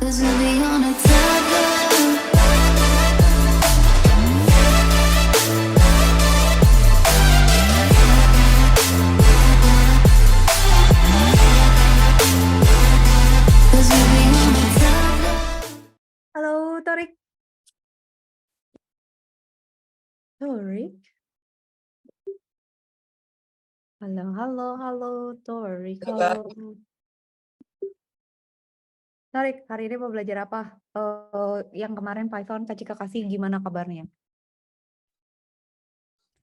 'Cause we'll be on a tether. Cause we'll be on a tether. Halo, Torik. Torik. Halo, Torik. Halo. Torik, hari ini mau belajar apa? Yang kemarin Python Kak Cika kasih gimana kabarnya?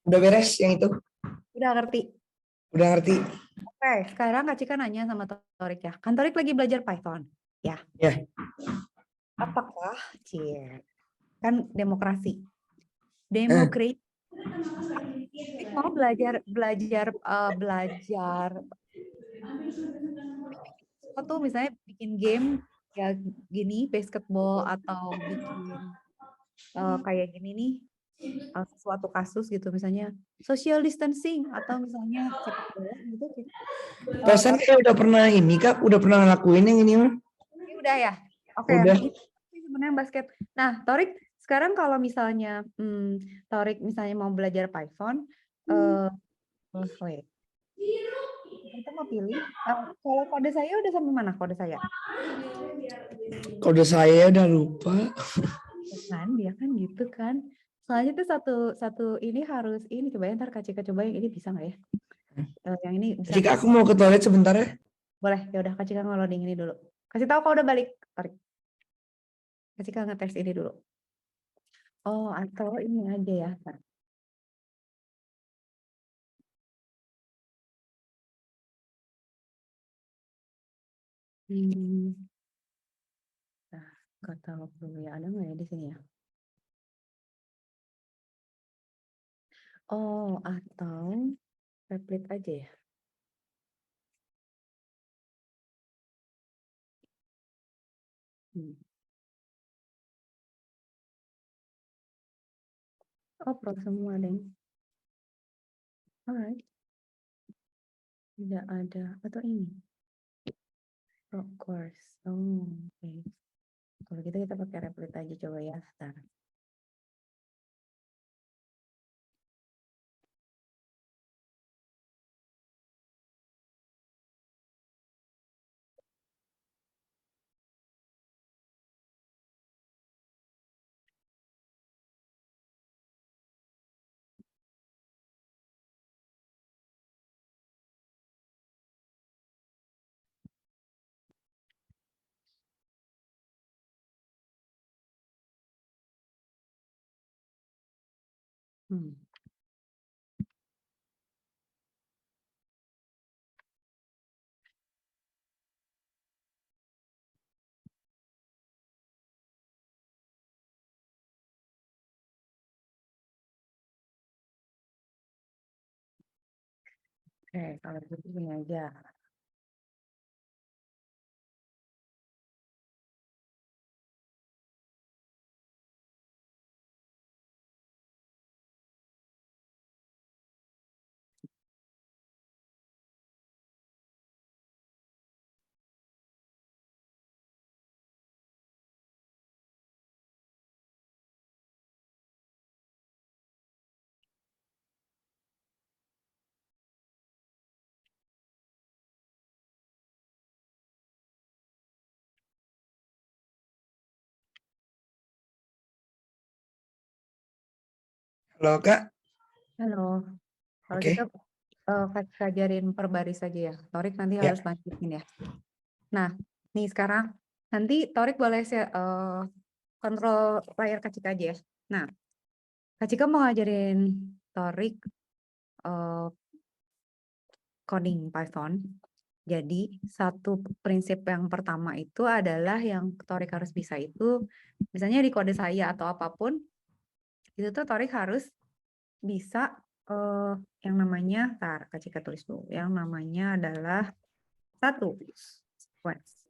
Udah beres yang itu? Udah ngerti? Udah ngerti? Oke, sekarang Kak Cika nanya sama Torik ya. Kan Torik lagi belajar Python, ya? Ya. Apakah, kan demokrasi. Demokrasi mau belajar atau misalnya bikin game ya gini basketball atau bikin kayak gini nih suatu kasus gitu misalnya social distancing atau misalnya sepak bola gitu. Perasaan kayak udah pernah ini Kak, udah pernah ngelakuin yang ini mah. Ini udah ya. Oke. Udah. Ini sebenarnya basket. Nah, Torik sekarang kalau misalnya Torik misalnya mau belajar Python, wait. Kita mau pilih. Kalau kode saya udah sampai mana kode saya? Kode saya udah lupa. Kan dia kan gitu kan. Soalnya tuh satu ini harus ini coba ntar Kak Cika coba yang ini bisa nggak ya? Yang ini bisa. Jika aku mau ke toilet sebentar ya. Boleh, ya udah Kak Cika nge-loading ini dulu. Kasih tahu kalau udah balik. Tarik. Kak Cika ngetes ini dulu. Oh, atau ini aja ya. Nah, nggak tahu dulu ya, ada nggak ya di sini ya? Oh, atau replit aja ya? Oh, pro semua deh. Alright. Tidak ada. Atau ini. Pro course. Oh, oke. Kalau gitu kita pakai replit aja coba ya. Bentar. Oke, kalau gitu gini aja. Halo Kak. Halo. Kalau Oke. gitu ajarin per baris aja ya. Torik nanti Ya. harus lanjutin ya. Nah, nih sekarang nanti Torik boleh kontrol layar Kak Cika aja ya. Nah, Kak Cika mau ngajarin Torik coding Python. Jadi satu prinsip yang pertama itu adalah yang Torik harus bisa itu, misalnya di kode saya atau apapun, itu tuh Torik harus bisa yang namanya, Kak Cika tulis dulu, yang namanya adalah satu sequence.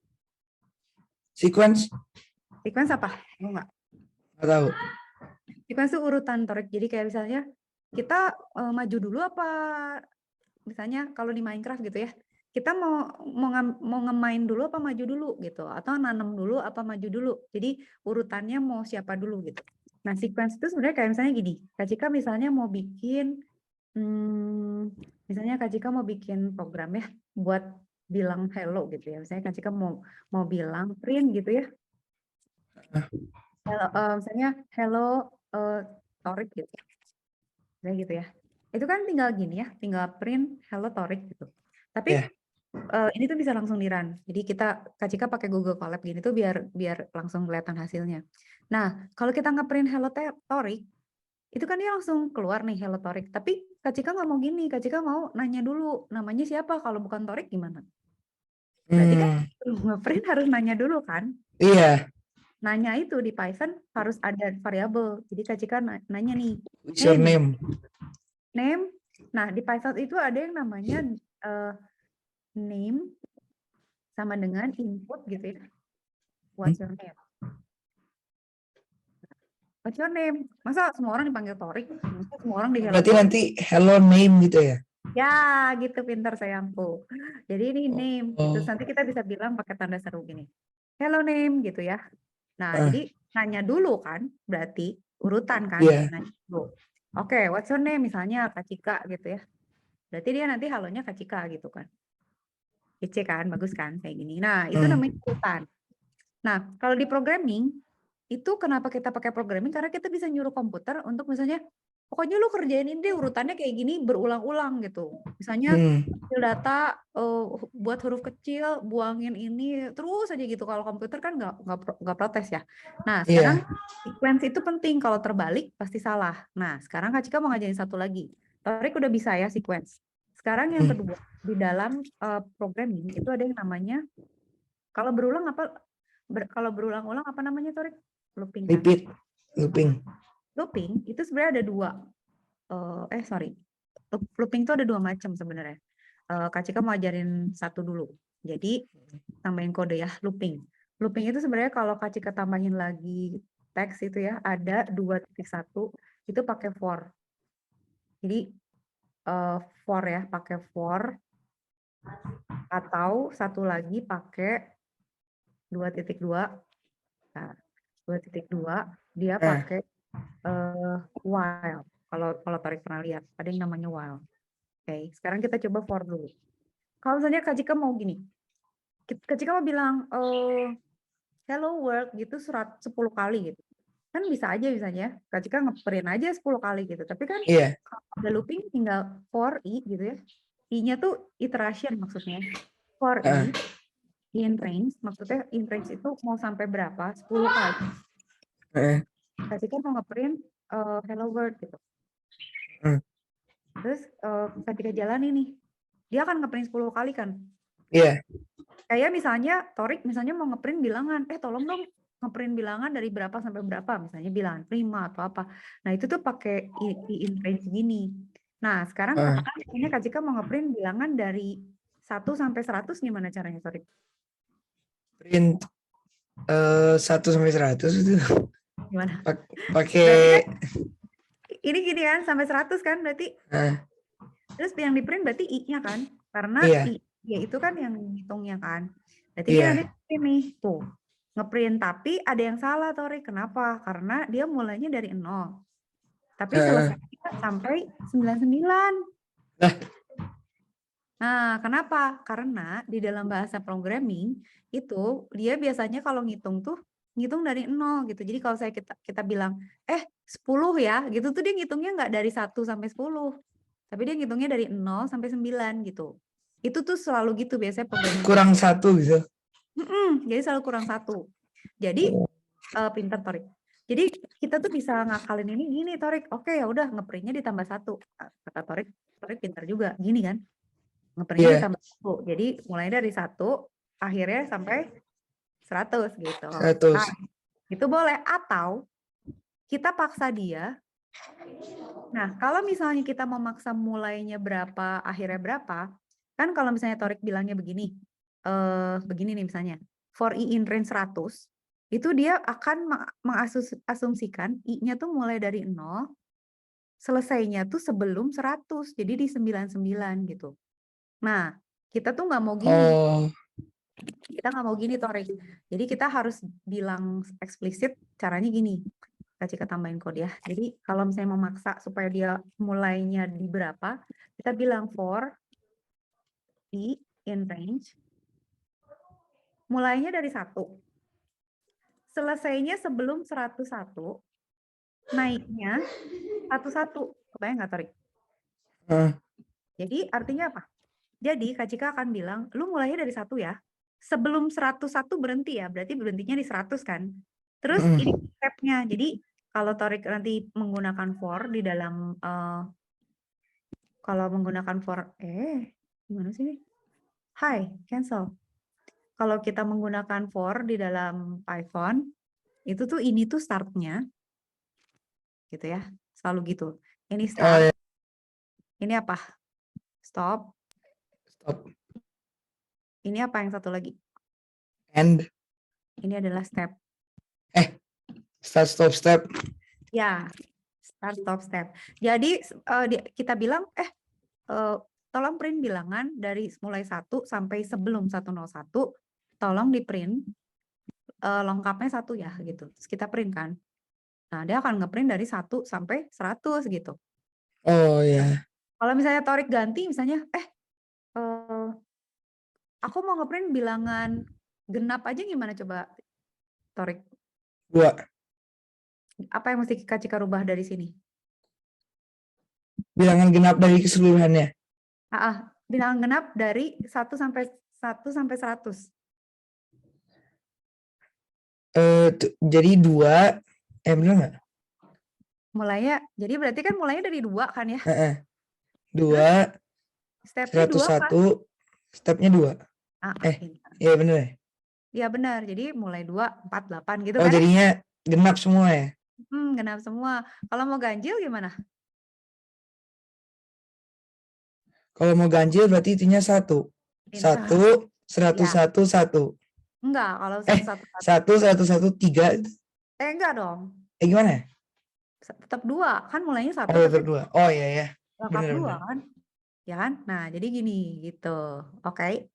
Sequence apa? Enggak. Nggak tahu. Sequence itu urutan Torik. Jadi kayak misalnya kita maju dulu apa misalnya kalau di Minecraft gitu ya. kita mau ngemain dulu apa maju dulu gitu, atau nanam dulu apa maju dulu. Jadi urutannya mau siapa dulu gitu. Nah, sequence itu sebenarnya kayak misalnya gini, Kak Cika misalnya mau bikin, misalnya Kak Cika mau bikin program ya, buat bilang hello gitu ya. Misalnya Kak Cika mau bilang print gitu ya. Hello, misalnya hello Torik gitu. Misalnya gitu ya. Itu kan tinggal gini ya, tinggal print hello Torik gitu. Tapi Ya. ini tuh bisa langsung di-run. Jadi Kak Cika pakai Google Colab gini tuh biar langsung kelihatan hasilnya. Nah, kalau kita nge-print hello Torik, itu kan dia langsung keluar nih hello Torik. Tapi Kak Cika nggak mau gini, Kak Cika mau nanya dulu namanya siapa, kalau bukan Torik gimana? Berarti kan nge-print harus nanya dulu kan? Iya. Nanya itu di Python harus ada variabel. Jadi Kak Cika nanya nih, What's your name? name. Nah, di Python itu ada yang namanya name sama dengan input gitu ya. What's your name? What's your name? Masa semua orang dipanggil Torik? Masa semua orang di hello Berarti Torik? nanti hello name gitu ya? Ya, gitu pintar sayangku. Jadi ini name. Terus nanti kita bisa bilang pakai tanda seru gini. Hello name gitu ya. Nah, jadi nanya dulu kan, berarti urutan kan. Iya. Nanya dulu. Oke, what's your name? Misalnya Kak Cika gitu ya. Berarti dia nanti halonya Kak Cika gitu kan. Kece kan, bagus kan kayak gini. Nah, itu namanya urutan. Nah, kalau di programming, itu kenapa kita pakai programming? Karena kita bisa nyuruh komputer untuk misalnya, pokoknya lu kerjain ini deh urutannya kayak gini berulang-ulang gitu. Misalnya ambil data, buat huruf kecil, buangin ini, terus aja gitu. Kalau komputer kan nggak protes ya. Nah, sekarang sequence itu penting. Kalau terbalik pasti salah. Nah, sekarang Kak Cika mau ngajarin satu lagi. Torik udah bisa ya sequence. Sekarang yang kedua, di dalam programming itu ada yang namanya, kalau berulang-ulang apa namanya Torik? Looping kan? Repeat. Looping. Looping itu sebenarnya ada dua. Sorry. Looping itu ada dua macam sebenarnya. Kak Cika mau ajarin satu dulu. Jadi tambahin kode ya, looping. Looping itu sebenarnya kalau Kak Cika tambahin lagi teks itu ya, ada 2.1 itu pakai for. Jadi for ya, pakai for, atau satu lagi pakai 2.2. Nah, 2.2 dia pakai while. Kalau Tarik pernah lihat, ada yang namanya while. Oke, sekarang kita coba for dulu. Kalau misalnya Kak Cika mau gini, Kak Cika mau bilang hello world gitu 10 kali gitu. Kan bisa aja misalnya, Kak Cika nge-print aja 10 kali gitu. Tapi kan kalau ada looping tinggal for i gitu ya. I-nya tuh iteration maksudnya. For i in range, maksudnya in range itu mau sampai berapa? 10 kali. Kak Cika mau nge-print hello world gitu. Terus ketika jalan ini, dia akan ngeprint 10 kali kan? Iya. Kayak misalnya Torik misalnya mau ngeprint bilangan, tolong dong ngeprint bilangan dari berapa sampai berapa, misalnya bilangan prima atau apa. Nah itu tuh pakai in range gini. Nah sekarang katakan misalnya Kak Cika mau ngeprint bilangan dari 1 sampai 100, gimana caranya Torik? Print 1 sampai 100 itu Gimana? pakai Ini gini kan, sampai 100 kan berarti. Terus yang di print berarti i-nya kan, karena i itu kan yang ngitungnya kan. Berarti dia nanti nih tuh ngeprint, tapi ada yang salah Torik. Kenapa? Karena dia mulainya dari 0. Tapi selesainya sampai 99. Nah, kenapa? Karena di dalam bahasa programming itu dia biasanya kalau ngitung tuh ngitung dari 0 gitu. Jadi kalau kita bilang 10 ya, gitu tuh dia ngitungnya nggak dari 1 sampai 10. Tapi dia ngitungnya dari 0 sampai 9 gitu. Itu tuh selalu gitu biasanya programming. Kurang 1 gitu. Jadi selalu kurang 1. Jadi pinter Torik. Jadi kita tuh bisa ngakalin ini gini Torik. Oke ya udah ngeprintnya ditambah 1. Kata Torik pinter juga. Gini kan. Ngeprintnya ditambah 1. Jadi mulai dari 1 akhirnya sampai 100 gitu. 100. Nah, itu boleh. Atau kita paksa dia. Nah, kalau misalnya kita memaksa mulainya berapa, akhirnya berapa, kan kalau misalnya Torik bilangnya begini, begini nih misalnya, for i in range 100, itu dia akan mengasumsikan i-nya tuh mulai dari 0, selesainya tuh sebelum 100, jadi di 99 gitu. Nah, Kita tuh nggak mau gini. Oh, Kita nggak mau gini, Torik. Jadi kita harus bilang eksplisit caranya gini. Kita tambahin kode ya. Jadi kalau misalnya memaksa supaya dia mulainya di berapa, kita bilang for i in range, mulainya dari 1. Selesainya sebelum 101, naiknya 11. Kebayang nggak, Torik? eh, Jadi artinya apa? Jadi Kak Cika akan bilang, lu mulainya dari 1 ya. Sebelum 101 berhenti ya, berarti berhentinya di 100 kan. Terus ini step-nya. Jadi kalau Torik nanti menggunakan for di dalam kalau menggunakan for gimana sih? Hai, cancel. Kalau kita menggunakan for di dalam Python, itu tuh ini tuh start-nya gitu ya. Selalu gitu. Ini oh start, ya, ini apa? Stop. stop. Ini apa yang satu lagi? And Ini adalah step. start, stop, step. Ya, start, stop, step. Jadi kita bilang, tolong print bilangan dari mulai 1 sampai sebelum 101, tolong di print lengkapnya 1 ya gitu. Terus kita print kan. Nah, dia akan ngeprint dari 1 sampai 100 gitu. Oh ya, Kalau misalnya Torik ganti, misalnya, aku mau ngeprint bilangan genap aja gimana coba, Torik? 2. Apa yang mesti Kak Cika rubah dari sini? Bilangan genap dari keseluruhannya. Bilangan genap dari 1 sampai 100. Jadi 2, bener nggak? Mulainya, jadi berarti kan mulainya dari 2 kan ya? 2, Stepnya 2 kan? 101, stepnya 2. Pintar. Iya bener ya? Iya benar, jadi mulai 2, 4, 8 gitu Oh kan ya? jadinya genap semua ya? Genap semua. Kalau mau ganjil gimana? Kalau mau ganjil berarti itunya 1. Pintar. 1, 101, 1. Enggak, kalau 111. 1, 101, 3. Enggak dong. Gimana ya? Tetap 2. Kan mulainya 1 Oh, tapi tetap 2. Oh iya ya. lengkap 2 kan? Ya kan? Nah, jadi gini gitu. Oke.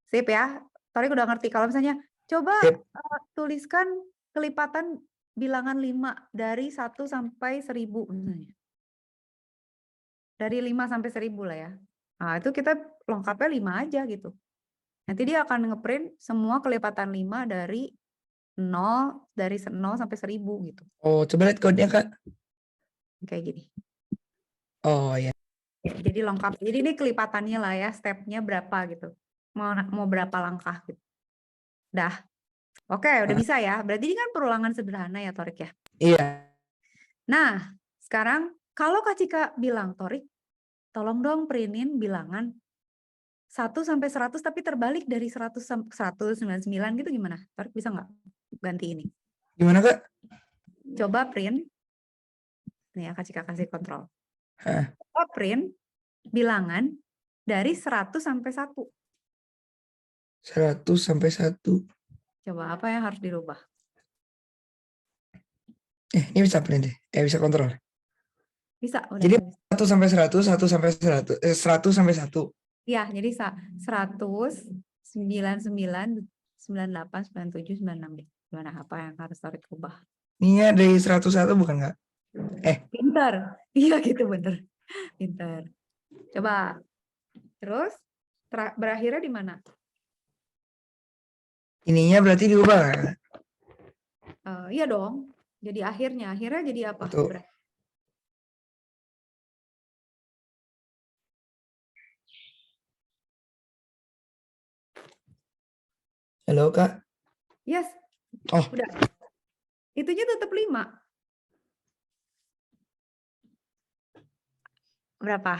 Sip ya. Torik udah ngerti. Kalau misalnya coba Sip. tuliskan kelipatan bilangan 5 dari 1 sampai 1000 misalnya. Dari 5 sampai 1000 lah ya. Nah, itu kita lengkapnya 5 aja gitu. Nanti dia akan ngeprint semua kelipatan 5 dari 0 sampai 1000 gitu. Oh, coba lihat kodenya, Kak. Kayak gini. Oh ya. Jadi lengkap. Jadi ini kelipatannya lah ya, stepnya berapa gitu. Mau berapa langkah gitu. Dah. Oke, udah bisa ya. Berarti ini kan perulangan sederhana ya, Torik ya. Iya. Nah, sekarang kalau Kak Cika bilang, Torik, tolong dong printin bilangan 1 sampai 100 tapi terbalik dari 100 sampai 199 gitu gimana? Torik bisa nggak ganti ini? Gimana, Kak? Coba print. Nih ya, Kak Cika kasih kontrol. Hah. Coba print bilangan dari 100 sampai 1. 100 sampai 1. Coba apa yang harus dirubah? Ini bisa print deh. Bisa kontrol. Bisa, udah. Jadi 1 sampai 100, 1 sampai 100, 100 sampai 1. Ya, jadi 100, 99, 98, 97, 96 deh. Gimana apa yang harus Torik ubah? Ini dari 101 bukan, Kak? Pintar. Iya gitu bener. Pintar. Coba. Terus berakhirnya di mana? Ininya berarti diubah, Kak? Iya dong. Jadi akhirnya jadi apa? Tuh. Halo, Kak. Yes. Oh. Udah. Itunya tetap 5. Berapa?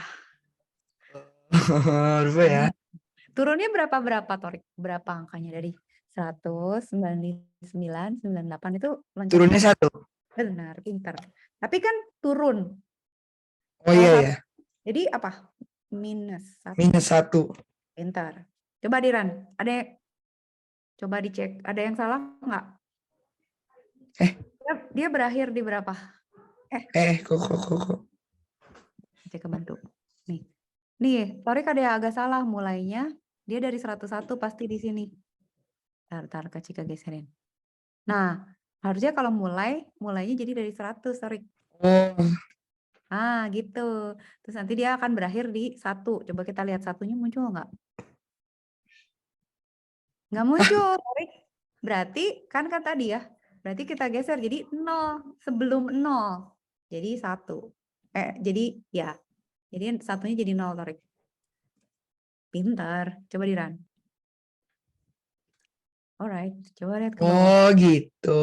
Berapa ya? Turunnya berapa Torik? Berapa angkanya dari 100, 99, 98 itu loncat. Turunnya 1. Benar, pintar. Tapi kan turun. Oh iya ya. Jadi apa? Minus 1. Minus 1. Pintar. Coba Diran, coba dicek. Ada yang salah nggak? Dia berakhir di berapa? Kok. Cek ke bantu. Nih. Nih, Torik ada yang agak salah mulainya. Dia dari 101 pasti di sini. Tar, Kak Cika geserin. Nah, harusnya kalau mulainya jadi dari 100, Torik. Oh, Ah, gitu. Terus nanti dia akan berakhir di 1. Coba kita lihat satunya muncul nggak? Nggak muncul, Torik. Berarti, kan tadi ya. Berarti kita geser jadi 0. Sebelum 0. Jadi 1. Jadi ya. Jadi satunya jadi 0, Torik. Pintar. Coba di-run. Alright, coba lihat ke bawah. oh gitu.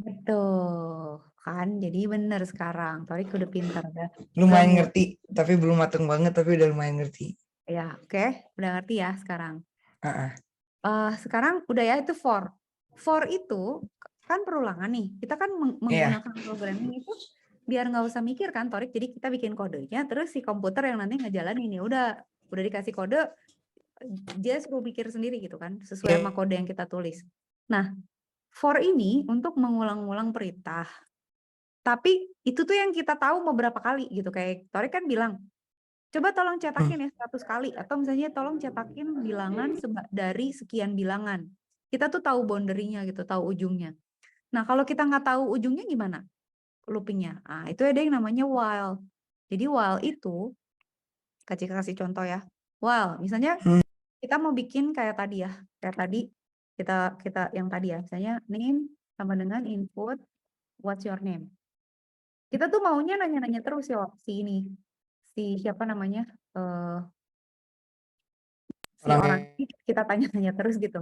Betul. Kan, jadi bener sekarang. Torik udah pintar. Udah Lumayan mulai. ngerti, tapi belum mateng banget, tapi udah lumayan ngerti. Ya, oke. Udah ngerti ya sekarang. Ah, Sekarang udah ya itu for. For itu kan perulangan nih. Kita kan Iya. menggunakan programming itu biar nggak usah mikir kan, Torik. Jadi kita bikin kodenya, terus si komputer yang nanti ngejalanin ya udah dikasih kode, dia suruh pikir sendiri gitu kan, sesuai sama kode yang kita tulis. Nah, for ini untuk mengulang-ulang perintah. Tapi itu tuh yang kita tahu mau berapa kali gitu. Kayak Torik kan bilang, coba tolong cetakin ya 100 kali. Atau misalnya tolong cetakin bilangan dari sekian bilangan. Kita tuh tahu boundary-nya gitu, tahu ujungnya. Nah, kalau kita nggak tahu ujungnya gimana? Looping-nya. Nah, itu ada yang namanya while. Jadi while itu, kasih contoh ya. While, misalnya Hmm. kita mau bikin kayak tadi ya. Kayak tadi, kita yang tadi ya. Misalnya name sama dengan input, what's your name. Kita tuh maunya nanya-nanya terus ya si ini. Si siapa namanya? Si orang Orangnya. ini kita tanya-tanya terus gitu.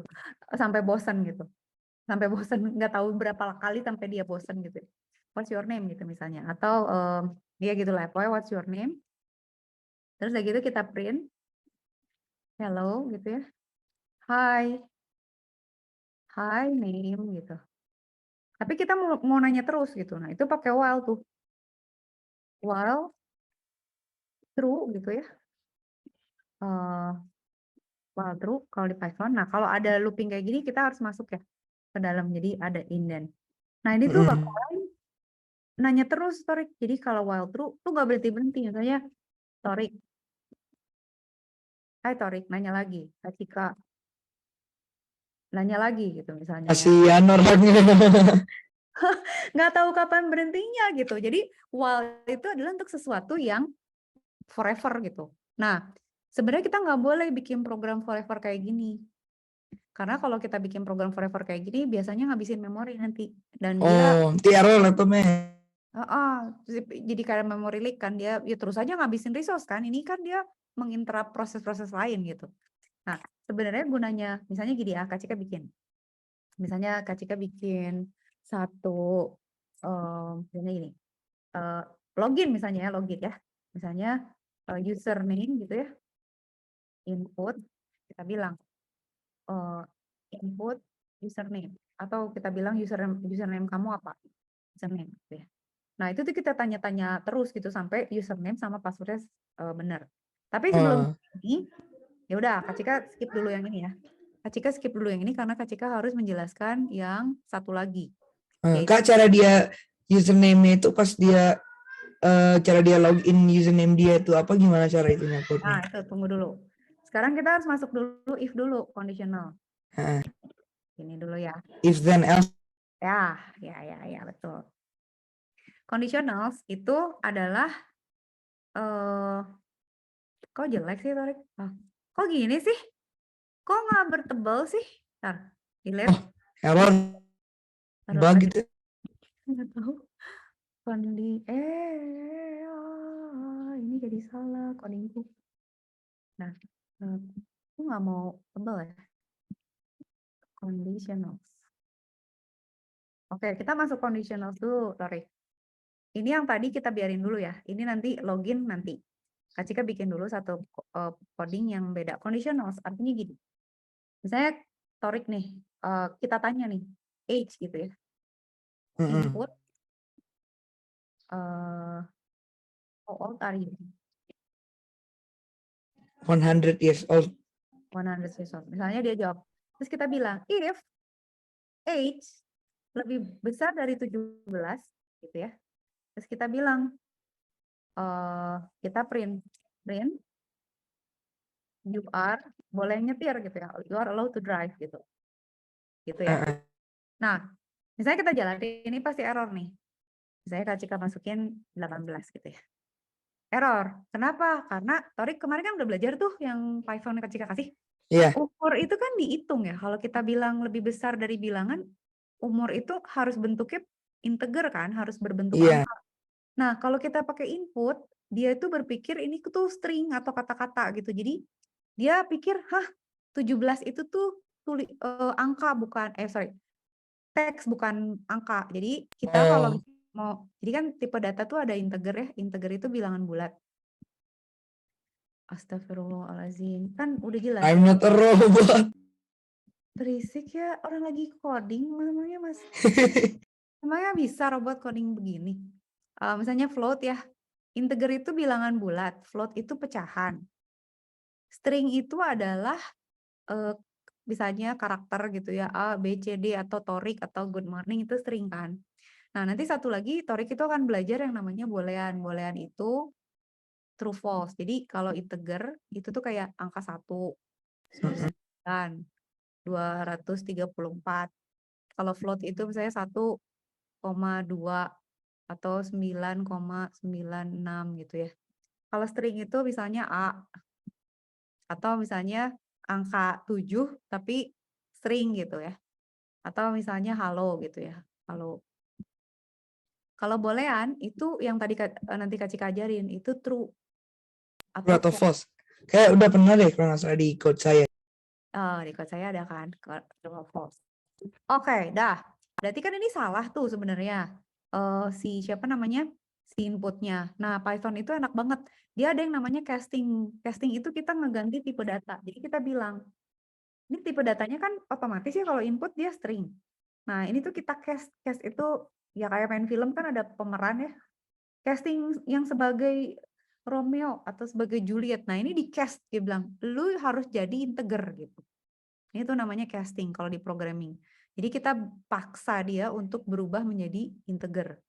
Sampai bosan gitu. Sampai bosan, nggak tahu berapa kali sampai dia bosan gitu. What's your name gitu misalnya. Atau ya gitu lah. Pokoknya what's your name. Terus udah gitu kita print. Hello gitu ya. Hi. Hi name gitu. Tapi kita mau nanya terus gitu. Nah itu pakai while tuh. While true gitu ya. While true kalau di Python. Nah kalau ada looping kayak gini kita harus masuk ya ke dalam. Jadi ada indent. Nah ini tuh bakalan nanya terus, Torik. Jadi kalau while true tuh nggak berhenti-berhenti. Misalnya Torik. Hai Torik, nanya lagi. Kak Cika, nanya lagi gitu misalnya ya. Kasihan orangnya. Nggak tahu kapan berhentinya gitu. Jadi while itu adalah untuk sesuatu yang forever gitu. Nah, sebenarnya kita nggak boleh bikin program forever kayak gini. Karena kalau kita bikin program forever kayak gini, biasanya ngabisin memori nanti. Dan dia, Oh, nanti error laptopnya. jadi kayak memory leak kan. Dia ya terus aja ngabisin resource kan. Ini kan dia menginterrupt proses-proses lain gitu. Nah, sebenarnya gunanya, misalnya gini ya, Kak Cika bikin. Misalnya Kak Cika bikin satu, misalnya gini, login misalnya ya, login ya. Misalnya username gitu ya, input, kita bilang input username. Atau kita bilang username kamu apa? Username gitu ya. Nah itu tuh kita tanya-tanya terus gitu sampai username sama passwordnya benar. Tapi sebelum ini, ya udah Kak Cika skip dulu yang ini ya. Kak Cika skip dulu yang ini karena Kak Cika harus menjelaskan yang satu lagi. Kak, cara dia username itu pas dia cara dia login username dia itu apa, gimana cara itu Nah nyangkutnya? itu tunggu dulu. Sekarang kita harus masuk dulu if dulu conditional. Heeh. Ini dulu ya. If then else. Ya betul. Conditionals itu adalah kok jelek sih Torik? Kok gini sih? Kok nggak bertebal sih? Ntar, delete. Error Taruh bug kasih. gitu. Nggak tahu. Ini jadi salah codingku. Nah, aku nggak mau tebal ya. Conditionals. Oke, kita masuk conditionals dulu, Torik. Ini yang tadi kita biarin dulu ya. Ini nanti login nanti. Kak Cika bikin dulu satu coding yang beda. Conditionals artinya gini. Misalnya Torik nih, kita tanya nih, age gitu ya. Input, how old are you? 100 years old. 100 years old. Misalnya dia jawab. Terus kita bilang, if age lebih besar dari 17, gitu ya. Terus kita bilang, kita print you are boleh nyetir gitu ya. You are allowed to drive gitu. Gitu ya. Heeh. Nah, misalnya kita jalanin ini pasti error nih. Misalnya Kak Cika masukin 18 gitu ya. Error. Kenapa? Karena Torik kemarin kan udah belajar tuh yang Python yang Kak Cika kasih. Iya, Umur itu kan dihitung ya. Kalau kita bilang lebih besar dari bilangan, umur itu harus bentuknya integer kan, harus berbentuk iya. angka. Nah, kalau kita pakai input, dia itu berpikir ini tuh string atau kata-kata gitu. Jadi dia pikir, hah 17 itu tuh angka bukan, teks bukan angka. Jadi kita kalau Oh, mau, jadi kan tipe data tuh ada integer ya. Integer itu bilangan bulat. Astagfirullahaladzim. Kan udah jelas. I'm not a robot. Berisik ya, orang lagi coding namanya Mas. Emangnya bisa robot coding begini? Misalnya float ya. Integer itu bilangan bulat, float itu pecahan. String itu adalah misalnya karakter gitu ya, A, B, C, D atau Torik atau good morning itu string kan. Nah, nanti satu lagi Torik itu akan belajar yang namanya boolean. Boolean itu true false. Jadi kalau integer itu tuh kayak angka 1, 99, 234. Kalau float itu misalnya 1,2 atau 9,96 gitu ya. Kalau string itu misalnya A atau misalnya angka 7 tapi string gitu ya. Atau misalnya halo gitu ya. Halo. Kalau boolean itu yang tadi nanti Kak Cika ajarin itu true True atau atau false. false? Kayak udah pernah deh kalau nggak salah di code saya. Di code saya ada kan true atau false. Oke, dah. Berarti kan ini salah tuh sebenarnya. Si siapa namanya? Si inputnya. Nah, Python itu enak banget. Dia ada yang namanya casting. Casting itu kita ngeganti tipe data. Jadi kita bilang, ini tipe datanya kan otomatis ya kalau input dia string. Nah, ini tuh kita cast. Cast itu ya kayak main film kan ada pemeran ya. Casting yang sebagai Romeo atau sebagai Juliet. Nah, ini di cast dia bilang, lu harus jadi integer gitu. Ini tuh namanya casting kalau di programming. Jadi kita paksa dia untuk berubah menjadi integer.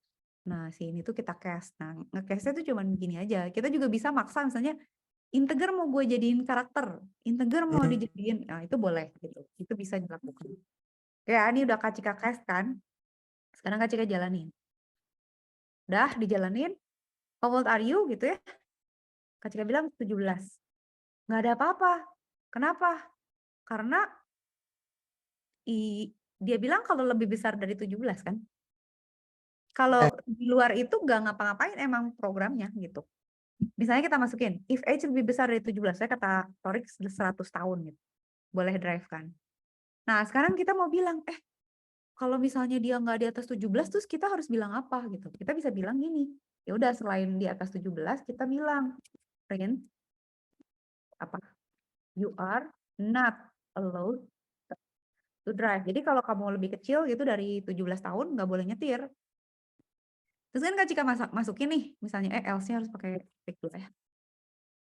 Nah, ini tuh kita cast. Nah, nge-castnya tuh cuman begini aja. Kita juga bisa maksa misalnya integer mau gue jadiin karakter, integer mau dijadiin, nah itu boleh gitu. Itu bisa dilakukan. Ya, ini udah Kak Cika cast kan. Sekarang Kak Cika jalanin. Udah dijalanin. How old are you gitu ya. Kak Cika bilang 17. Nggak ada apa-apa. Kenapa? Karena dia bilang kalau lebih besar dari 17 kan. Kalau di luar itu nggak ngapa-ngapain emang programnya gitu. Misalnya kita masukin, if age lebih besar dari 17, saya kata Torik 100 tahun gitu. Boleh drive kan. Nah sekarang kita mau bilang, kalau misalnya dia nggak di atas 17, terus kita harus bilang apa gitu. Kita bisa bilang gini, ya udah selain di atas 17, kita bilang, print, apa, you are not allowed to drive. Jadi kalau kamu lebih kecil gitu dari 17 tahun, nggak boleh nyetir. Terus kan Kak Cika masukin nih, misalnya else-nya harus pakai tick dulu ya.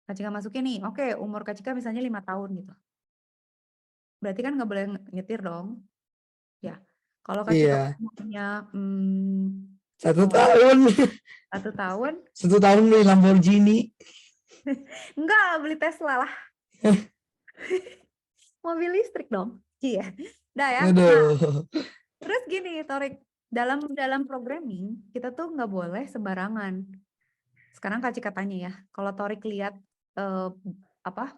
Kak Cika masukin nih, oke umur Kak Cika misalnya 5 tahun gitu. Berarti kan nggak boleh nyetir dong. Ya, kalau Kak Cika Iya. umurnya 1 tahun. 1 tahun, 1 tahun beli Lamborghini. enggak beli Tesla lah. Mobil listrik dong. Iya. Dah ya. Nah, Aduh. terus gini, Torik, dalam programming kita tuh nggak boleh sembarangan. Sekarang Kak Cika tanya ya, kalau Torik lihat apa?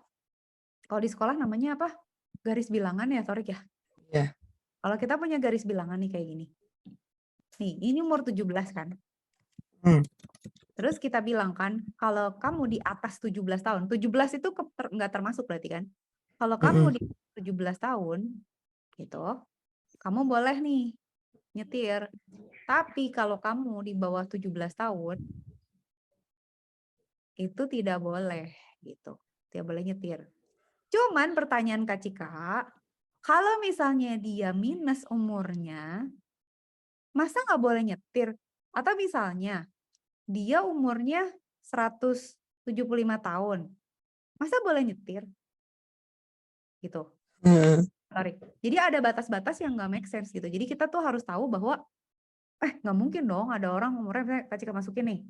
Kalau di sekolah namanya apa? Garis bilangan ya, Torik ya? Iya. Kalau kita punya garis bilangan nih kayak gini. Nih, ini umur 17 kan? Terus kita bilang kan, kalau kamu di atas 17 tahun, 17 itu nggak termasuk berarti kan? Kalau kamu di 17 tahun, gitu, kamu boleh nih nyetir. Tapi kalau kamu di bawah 17 tahun, itu tidak boleh gitu. Tidak boleh nyetir. Cuman pertanyaan Kak Cika, kalau misalnya dia minus umurnya, masa nggak boleh nyetir? Atau misalnya dia umurnya 175 tahun, masa boleh nyetir? Gitu. Tarik. Jadi ada batas-batas yang nggak make sense gitu. Jadi kita tuh harus tahu bahwa nggak mungkin dong ada orang umurnya, misalnya Kak Cika masukin nih,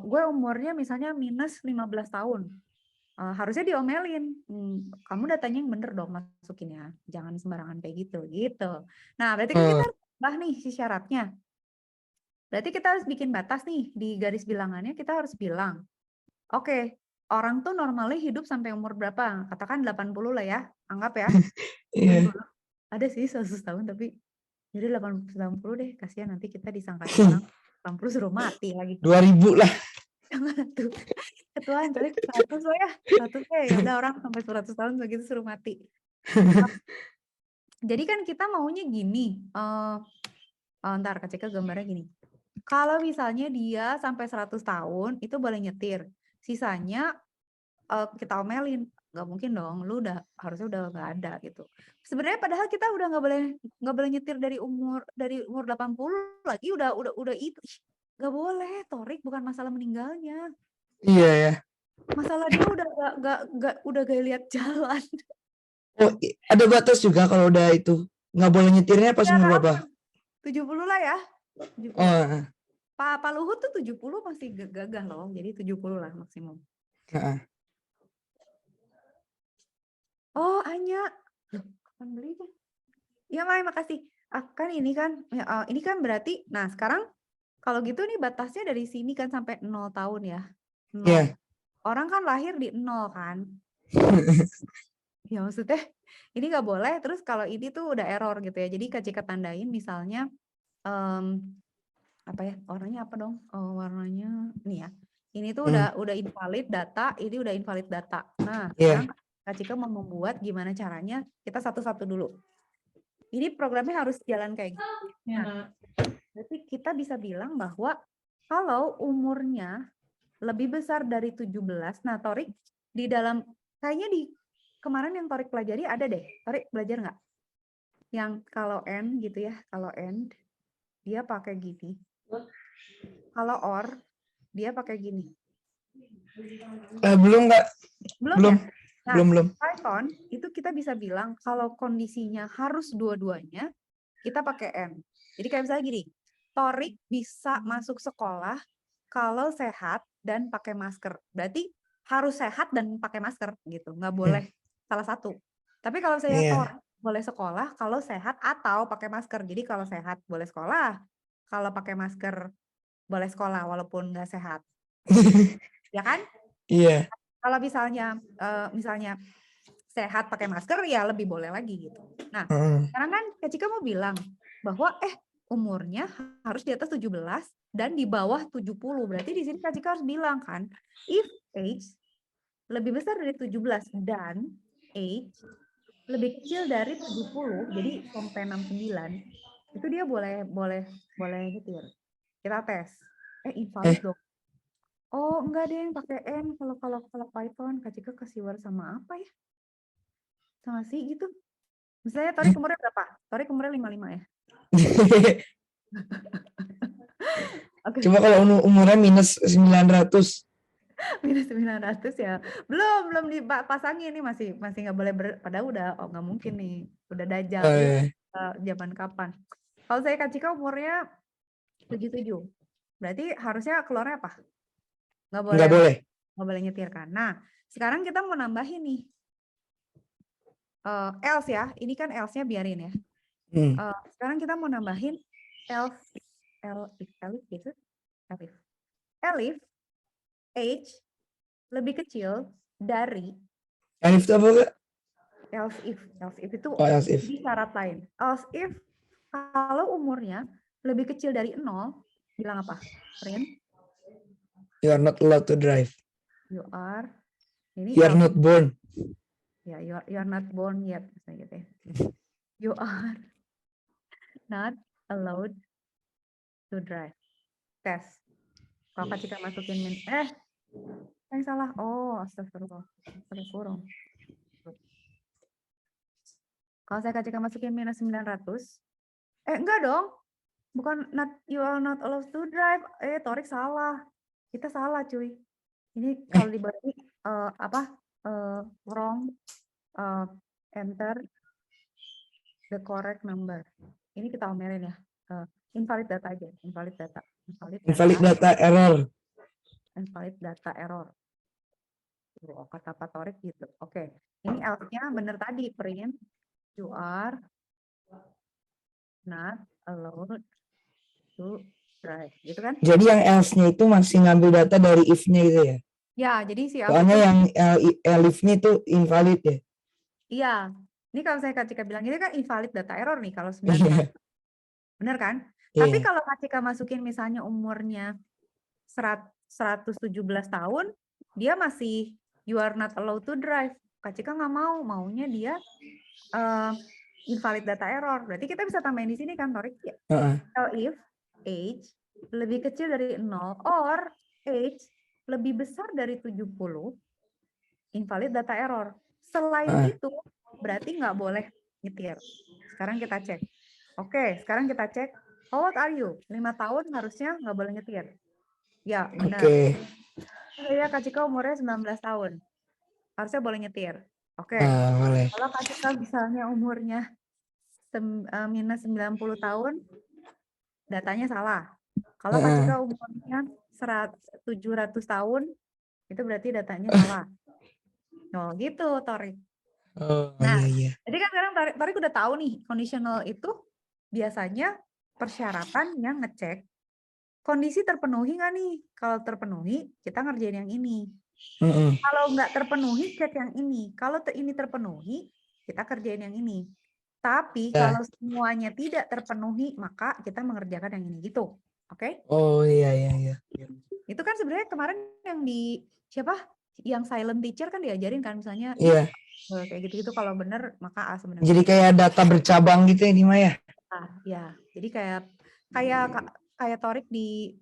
gue umurnya misalnya minus 15 tahun. harusnya diomelin. Kamu datanya yang bener dong masukinnya. Jangan sembarangan kayak gitu. Nah, berarti kan kita Oh, harus ubah nih si syaratnya. Berarti kita harus bikin batas nih di garis bilangannya. Kita harus bilang, oke, orang tuh normalnya hidup sampai umur berapa? Katakan 80 lah ya. Anggap ya. iya. Ada sih 100 tahun tapi jadi 80-90 deh. Kasihan nanti kita disangkain orang 80 suruh mati lagi. 2000 lah. Jangan tuh. Ketuaan coy 100 lah ya. 100 ya udah orang sampai 100 tahun begitu suruh mati. Jadi kan kita maunya gini. Ntar Kak Cika gambarnya gini. Kalau misalnya dia sampai 100 tahun itu boleh nyetir. Sisanya kita omelin. Nggak mungkin dong, lu harusnya udah nggak ada gitu. Sebenarnya padahal kita udah nggak boleh nyetir dari umur 80 lagi udah itu. Ih, nggak boleh, Torik bukan masalah meninggalnya. Iya ya. Masalah dia udah gak lihat jalan. Oh, ada batas juga kalau udah itu. Nggak boleh nyetirnya pas Ya, umur berapa? 70 lah ya. 70. Oh, Pak Luhut tuh 70 masih gagah loh. Jadi 70 lah maksimum. heeh. Oh, Anya. Loh, kapan beli kan? Iya, Mai, makasih. Kan ini kan ini kan berarti nah sekarang kalau gitu nih batasnya dari sini kan sampai 0 tahun ya. 0. Iya. Orang kan lahir di 0 kan. Ya maksudnya ini nggak boleh. Terus kalau ini tuh udah error gitu ya. Jadi Kak Cika tandain misalnya apa ya? Warnanya apa dong? Warnanya ini ya. Ini tuh udah invalid data, ini udah invalid data. Nah, Iya. sekarang Kak Cika mau membuat gimana caranya? Kita satu-satu dulu. Ini programnya harus jalan kayak gitu. Nah, berarti kita bisa bilang bahwa kalau umurnya lebih besar dari 17, nah Torik di dalam, kayaknya di kemarin yang Torik pelajari ada deh. Torik belajar nggak? Yang kalau N gitu ya, kalau N dia pakai gini. Kalau OR dia pakai gini. Belum Kak. Belum ya? Nah, Belum. Python itu kita bisa bilang kalau kondisinya harus dua-duanya, kita pakai N. Jadi kayak misalnya gini, Torik bisa masuk sekolah kalau sehat dan pakai masker. Berarti harus sehat dan pakai masker gitu. Nggak boleh salah satu. Tapi kalau saya Iya. Torik boleh sekolah kalau sehat atau pakai masker. Jadi kalau sehat boleh sekolah, kalau pakai masker boleh sekolah walaupun nggak sehat. Ya kan? Iya. Kalau misalnya sehat pakai masker ya lebih boleh lagi gitu. Nah, sekarang kan Kak Cika mau bilang bahwa umurnya harus di atas 17 dan di bawah 70. Berarti di sini Kak Cika harus bilang kan, if age lebih besar dari 17 dan age lebih kecil dari 70, jadi sampai 69, itu dia boleh nyetir. Kita tes. Invalid dong. Oh, enggak deh yang pakai N kalau Python. Kak Cika kasih word sama apa ya? Sama si gitu. Misalnya Torik umurnya berapa? Torik umurnya 55 ya? Oke. Coba kalau umurnya minus 900. Minus 900 ya. Belum dipasangin nih masih nggak boleh padahal udah nggak mungkin nih. Udah dajal. Zaman kapan? Kalau saya Kak Cika umurnya 77. Berarti harusnya keluarnya apa? Nggak boleh nyetir kan. Nah, sekarang kita mau nambahin nih. Else ya. Ini kan else-nya biarin ya. Sekarang kita mau nambahin elif age lebih kecil dari Elif itu apa Kak? else if itu Else if. di syarat lain. Else if kalau umurnya lebih kecil dari 0, bilang apa? Print. You are not allowed to drive. You are not born. Ya, you are not born yet, misalnya gitu ya. You are not allowed to drive. Tes. Kalau Kak Cika masukin yang salah. Oh, astagfirullah. Pakai kurung. Kalau saya Kak Cika masukin minus 900. Enggak dong. Bukan you are not allowed to drive. Torik salah. Kita salah, cuy. Ini kalau dibagi wrong, enter the correct number. Ini kita omelin ya. Invalid data aja. Invalid data. Invalid data error. Invalid data error. Tuh, kata Pak Torik gitu. Oke, ini else-nya bener tadi, print you are not allowed to drive, gitu kan? Jadi yang else-nya itu masih ngambil data dari if-nya gitu ya. Ya, jadi si else Soalnya itu, yang elif-nya itu invalid ya. iya. Ini kalau saya Kak Cika bilang ini kan invalid data error nih kalau 19. Iya. Bener kan? Tapi Iya. kalau Kak Cika masukin misalnya umurnya 117 tahun, dia masih you are not allowed to drive. Kak Cika nggak mau, maunya dia invalid data error. Berarti kita bisa tambahin di sini kan, Torik? Ya. Heeh. Kalau if age lebih kecil dari 0 or age lebih besar dari 70, invalid data error. Selain Heeh. itu, berarti nggak boleh nyetir. Sekarang kita cek. Oke, sekarang kita cek. How old are you? 5 tahun harusnya nggak boleh nyetir. Ya, benar. Oke. Saya Kak Cika umurnya 19 tahun. Harusnya boleh nyetir. Oke. Boleh. Kalau Kak Cika misalnya umurnya minus 90 tahun, datanya salah. Kalau Kak Cika umurnya 700 tahun, itu berarti datanya salah. Oh, gitu, Torik. Oh Nah, iya. jadi kan sekarang Torik udah tahu nih, conditional itu biasanya persyaratan yang ngecek kondisi terpenuhi nggak nih? Kalau terpenuhi, kita ngerjain yang ini. Heeh. Kalau nggak terpenuhi, cek yang ini. Kalau ini terpenuhi, kita kerjain yang ini. Tapi Ya. kalau semuanya tidak terpenuhi, maka kita mengerjakan yang ini gitu. Oke? Oh iya. Itu kan sebenarnya kemarin yang di siapa? Yang silent teacher kan diajarin kan misalnya Iya. kayak gitu-gitu kalau benar maka A sebenarnya. Jadi kayak data bercabang gitu ya Dima ya. Ya. Jadi kayak Torik di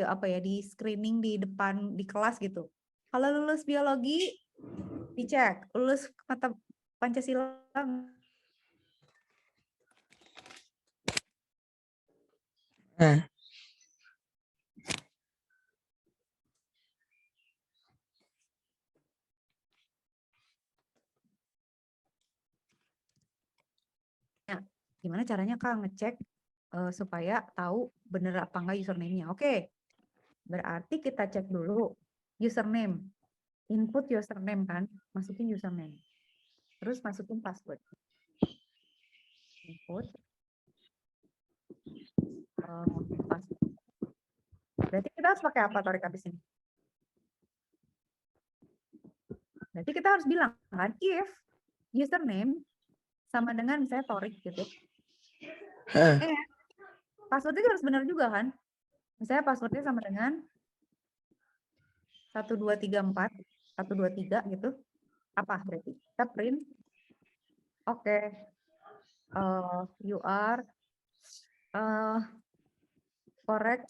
apa ya, di screening di depan di kelas gitu. Kalau lulus biologi dicek, lulus mata Pancasila Nah. gimana caranya Kak ngecek supaya tahu bener apa enggak username-nya. Oke. Berarti kita cek dulu username. Input username kan, masukin username. Terus masukin password. Input password. Berarti kita harus pakai apa Torik habis ini? Berarti kita harus bilang kan if username sama dengan misalnya Torik gitu. Passwordnya harus benar juga kan? Misalnya passwordnya sama dengan 1234, 123 gitu. Apa berarti? Kita print. Oke. You are correct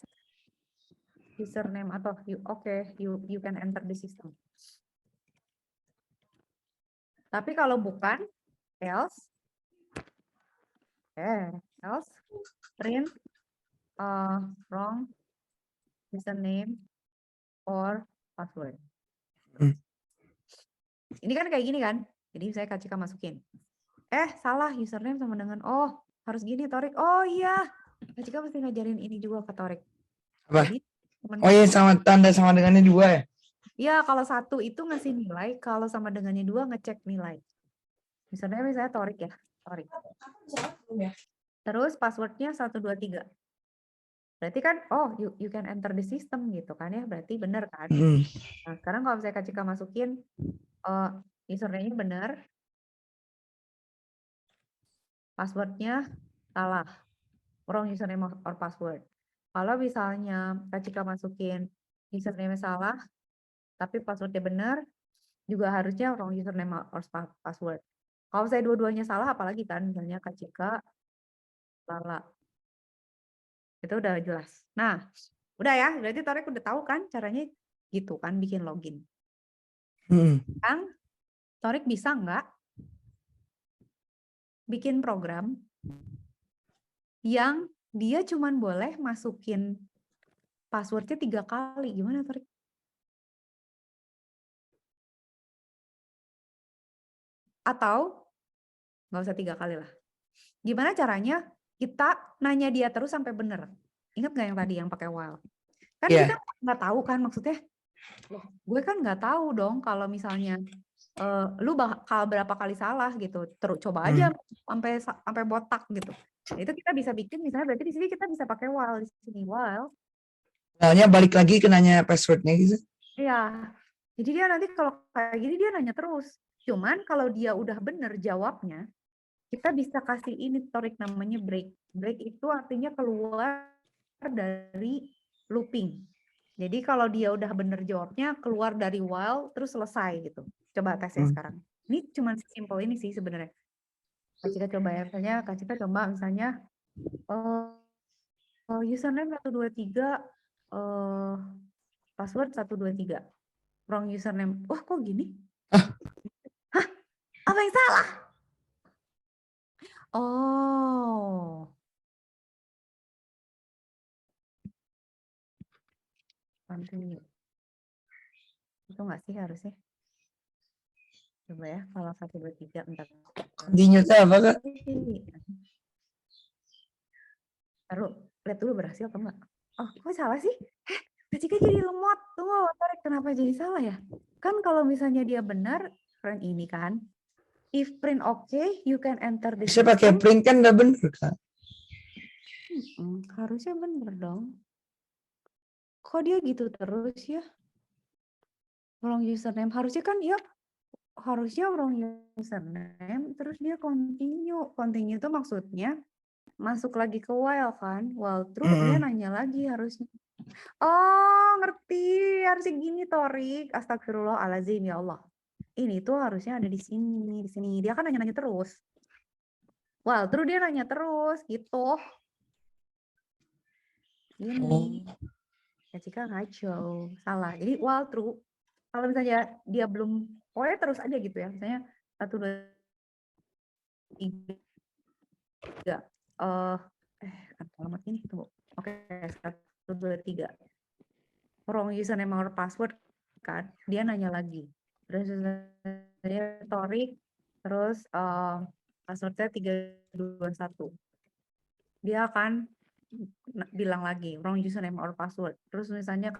username atau you can enter the system. Tapi kalau bukan else print wrong username or password. Ini kan kayak gini kan? Jadi saya Kak Cika masukin. Salah username sama dengan harus gini Torik. Oh iya. Kak Cika mesti ngajarin ini juga ke Torik. Apa? Jadi, Oh iya, sama tanda sama dengannya 2 ya? Iya, kalau 1 itu ngasih nilai, kalau sama dengannya 2 ngecek nilai. Misalnya Torik ya, Torik. Terus passwordnya 123. Berarti kan, you can enter the system gitu kan ya, berarti benar kan? Nah, sekarang kalau saya Kak Cika masukin username-nya benar, passwordnya salah, wrong username or password. Kalau misalnya Kak Cika masukin username salah, tapi passwordnya benar, juga harusnya wrong username or password. Kalau saya dua-duanya salah, apalagi kan, misalnya Kak Cika, Lala. Itu udah jelas. Nah, udah ya, berarti Torik udah tahu kan caranya gitu kan, bikin login. Sekarang, Torik bisa nggak bikin program yang dia cuman boleh masukin passwordnya 3 kali. Gimana Torik? Atau nggak usah 3 kali lah. Gimana caranya kita nanya dia terus sampai benar? Ingat nggak yang tadi yang pakai while? Kan kita nggak tahu kan maksudnya Loh, gue kan nggak tahu dong kalau misalnya lu bakal berapa kali salah gitu. Terus coba aja sampai botak gitu. Nah, itu kita bisa bikin misalnya berarti di sini kita bisa pakai while di sini while. Soalnya balik lagi ke nanya passwordnya gitu. Iya. Jadi dia nanti kalau kayak gini dia nanya terus. Cuman kalau dia udah bener jawabnya, kita bisa kasih ini torik namanya break. Break itu artinya keluar dari looping. Jadi kalau dia udah bener jawabnya, keluar dari while, terus selesai gitu. Coba tes ya sekarang. Ini cuma simple ini sih sebenarnya. Kak Cika coba ya, misalnya Kak Cika coba misalnya username 123, password 123. Wrong username. Wah kok gini? Hah? Apa yang salah? Oh. Continue. Itu nggak sih harusnya? Coba ya, kalau 123, bentar. Continue itu apa Kak? Taruh, lihat dulu berhasil atau enggak. Oh, kok salah sih? Kak Cika jadi lemot. Tunggu, tarik kenapa jadi salah ya? Kan kalau misalnya dia benar, print ini kan. If print okay, you can enter the Bisa pakai system. print kan udah bener Kak. Harusnya bener dong. Kok dia gitu terus ya? Wrong username. Harusnya kan ya, harusnya wrong username, terus dia continue. Continue itu maksudnya masuk lagi ke while kan. While true, dia nanya lagi harusnya. Oh, ngerti. Harusnya gini, Torik. Astagfirullahaladzim, ya Allah. Ini tuh harusnya ada di sini, di sini. Dia kan nanya-nanya terus. Well, terus dia nanya terus, gitu. Gini. Kak Cika ngaco. Salah. Jadi, while true, kalau misalnya dia belum, pokoknya terus aja gitu ya. Misalnya, 1, 2, 3. Alamat ini, tunggu. Oke, 1, 2, 3. Wrong username or password kan, dia nanya lagi. Terus saya Torik, terus passwordnya 321. Dia akan bilang lagi wrong username or password. Terus misalnya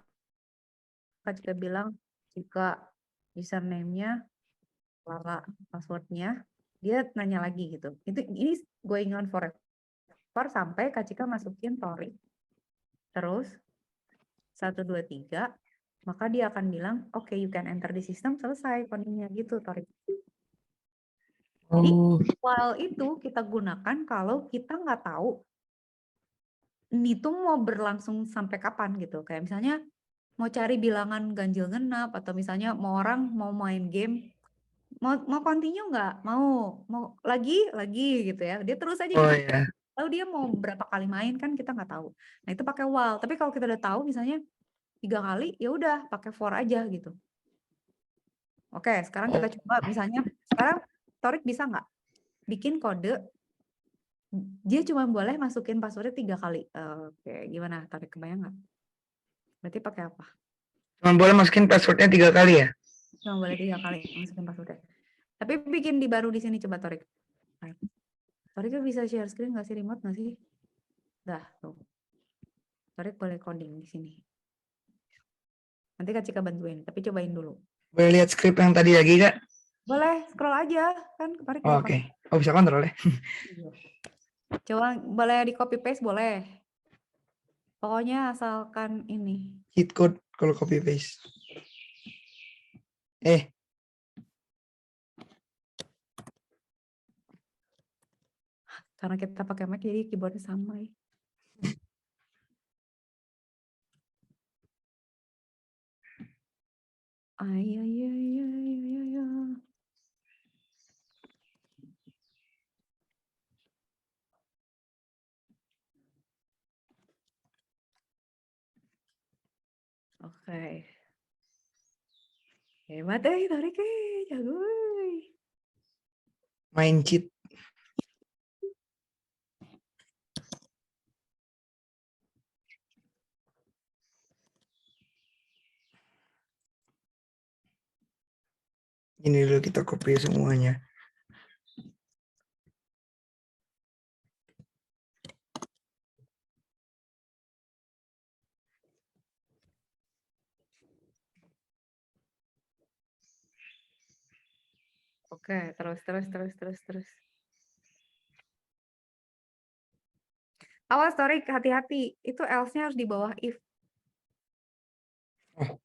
Kak juga bilang jika username-nya Lala, passwordnya, dia nanya lagi gitu. Ini going on forever sampai Kak Cika masukin Torik. Terus 1, 2, 3, maka dia akan bilang, oke, you can enter the system, selesai codingnya gitu, Torik. Jadi, while itu kita gunakan kalau kita nggak tahu ini tuh mau berlangsung sampai kapan gitu. Kayak misalnya mau cari bilangan ganjil genap, atau misalnya mau orang mau main game, mau continue nggak? Mau lagi gitu ya. Dia terus aja gitu. Iya. Tahu dia mau berapa kali main kan kita nggak tahu. Nah itu pakai while. Tapi kalau kita udah tahu misalnya 3 kali, ya udah pakai for aja gitu. Oke, sekarang kita coba misalnya, sekarang Torik bisa nggak bikin kode, dia cuma boleh masukin passwordnya 3 kali. Oke, gimana Torik, kebayang nggak? Berarti pakai apa? Cuma boleh masukin passwordnya 3 kali ya? Cuma boleh 3 kali masukin passwordnya. Tapi bikin di baru di sini coba Torik. Torik bisa share screen nggak sih, remote nggak sih? Dah, tuh. Torik boleh coding di sini. Nanti Kak Cika bantuin, tapi cobain dulu. Boleh lihat skrip yang tadi lagi Kak? Boleh, scroll aja. Kan Torik Oh, oke. Oh, bisa kontrol ya? Coba boleh di copy paste, boleh. Pokoknya asalkan ini. Cheat code kalau copy paste. Karena kita pakai Mac jadi keyboardnya sama ya. Ay, ay, ay, ay, ay, ay. Oke. Hebat Torik, jago. Main cheat. Ini dulu kita copy semuanya. Oke, terus. Awas, Torik, hati-hati. Itu else-nya harus di bawah if. Oh,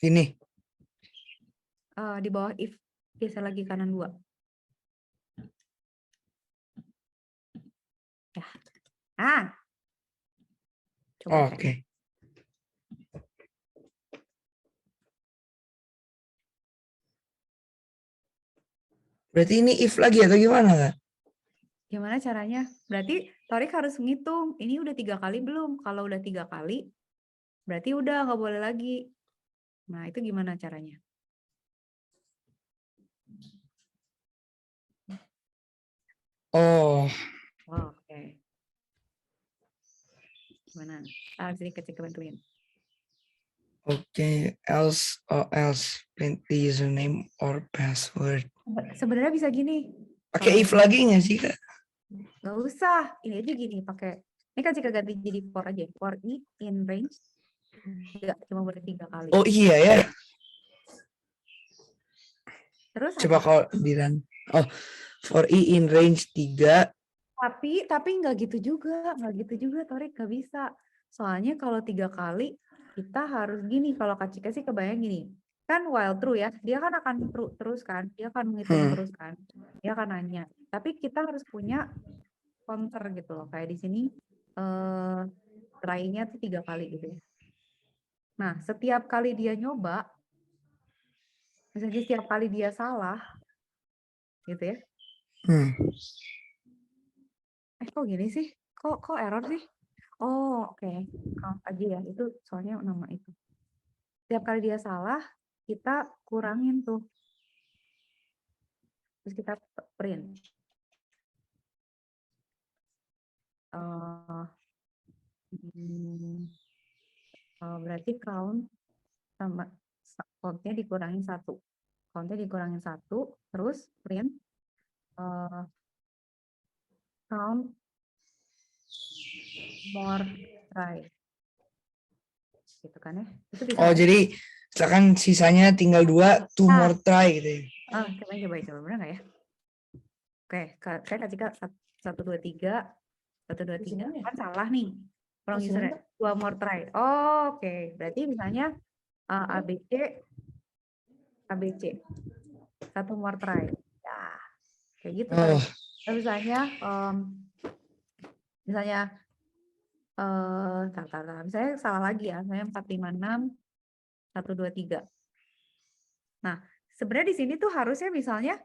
ini. Di bawah if. Geser lagi kanan 2. Ya. Coba Oh, cek. oke. Berarti ini if lagi atau gimana, Kak? Gimana caranya? Berarti Torik harus ngitung. Ini udah 3 kali belum? Kalau udah 3 kali, berarti udah nggak boleh lagi. Nah, itu gimana caranya? Oh, Oh, oke. Gimana? Harus sedikit bantuin. oke. Else print the username or password. Sebenarnya bisa gini. Pakai if lagi nggak sih, Kak? Nggak usah. Ini aja gini, pakai. Ini kan jika ganti jadi for aja. For i in range. Enggak, cuma boleh 3 kali. Oh iya ya. Terus Coba apa? kalau di run. Oh, for i in range 3. Tapi nggak gitu juga, Torik, nggak bisa. Soalnya kalau 3 kali, kita harus gini. Kalau Kak Cika sih kebayang gini. Kan while true ya, dia kan akan true terus kan. Dia akan menghitung terus kan. Dia akan nanya. Tapi kita harus punya counter gitu loh. Kayak di sini, try-nya tuh 3 kali gitu ya. Nah, setiap kali dia nyoba, misalnya setiap kali dia salah, gitu ya. Kok gini sih? Kok error sih? Oh, oke. Count aja ya. Itu soalnya nama itu. Setiap kali dia salah, kita kurangin tuh. Terus kita print. Berarti count sama count-nya dikurangin 1. Count-nya dikurangin 1, terus print count more try. Gitu kan ya. Itu bisa Oh, kan? jadi misalkan sisanya tinggal 2, 2 more try gitu ya. Coba benar nggak ya? Oke, saya kasih ke 1, 2, 3. 1, 2, 3. Kan salah nih. Wrong user. 2 more try. Oh, oke. Berarti misalnya ABC. 1 more try. Ya, kayak gitu. Oh, Misalnya, misalnya salah lagi ya. Misalnya 4, 5, 6, 1, 2, 3. Nah, sebenarnya di sini tuh harusnya misalnya,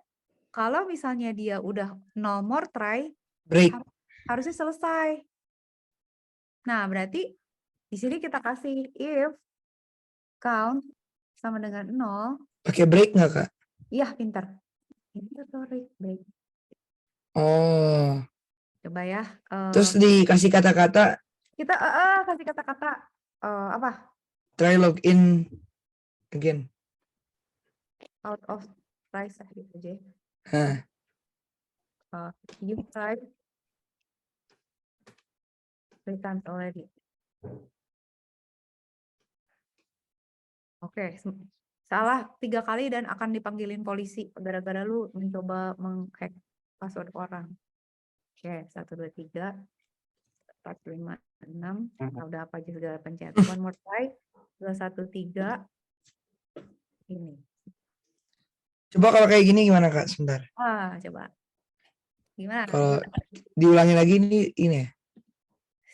kalau misalnya dia udah no more try, break. harusnya selesai. Nah, berarti di sini kita kasih if count sama dengan 0. Pakai break nggak, Kak? Iya, pintar. Pintar, Torik. Break. Oh. Coba ya. Terus dikasih kata-kata Kita kasih kata-kata apa? try login again. Out of price gitu aja. Hah. You tried 3 times already. Oke, salah 3 kali dan akan dipanggilin polisi gara-gara lu mencoba menghack password orang. Oke, 1, 2, 3, 4, 5, 6. Udah apa aja segala pencet. One more try. 2, 1, 3. Ini. Coba kalau kayak gini gimana, Kak? Sebentar. Coba. Gimana? Kalau diulangi lagi ini ya.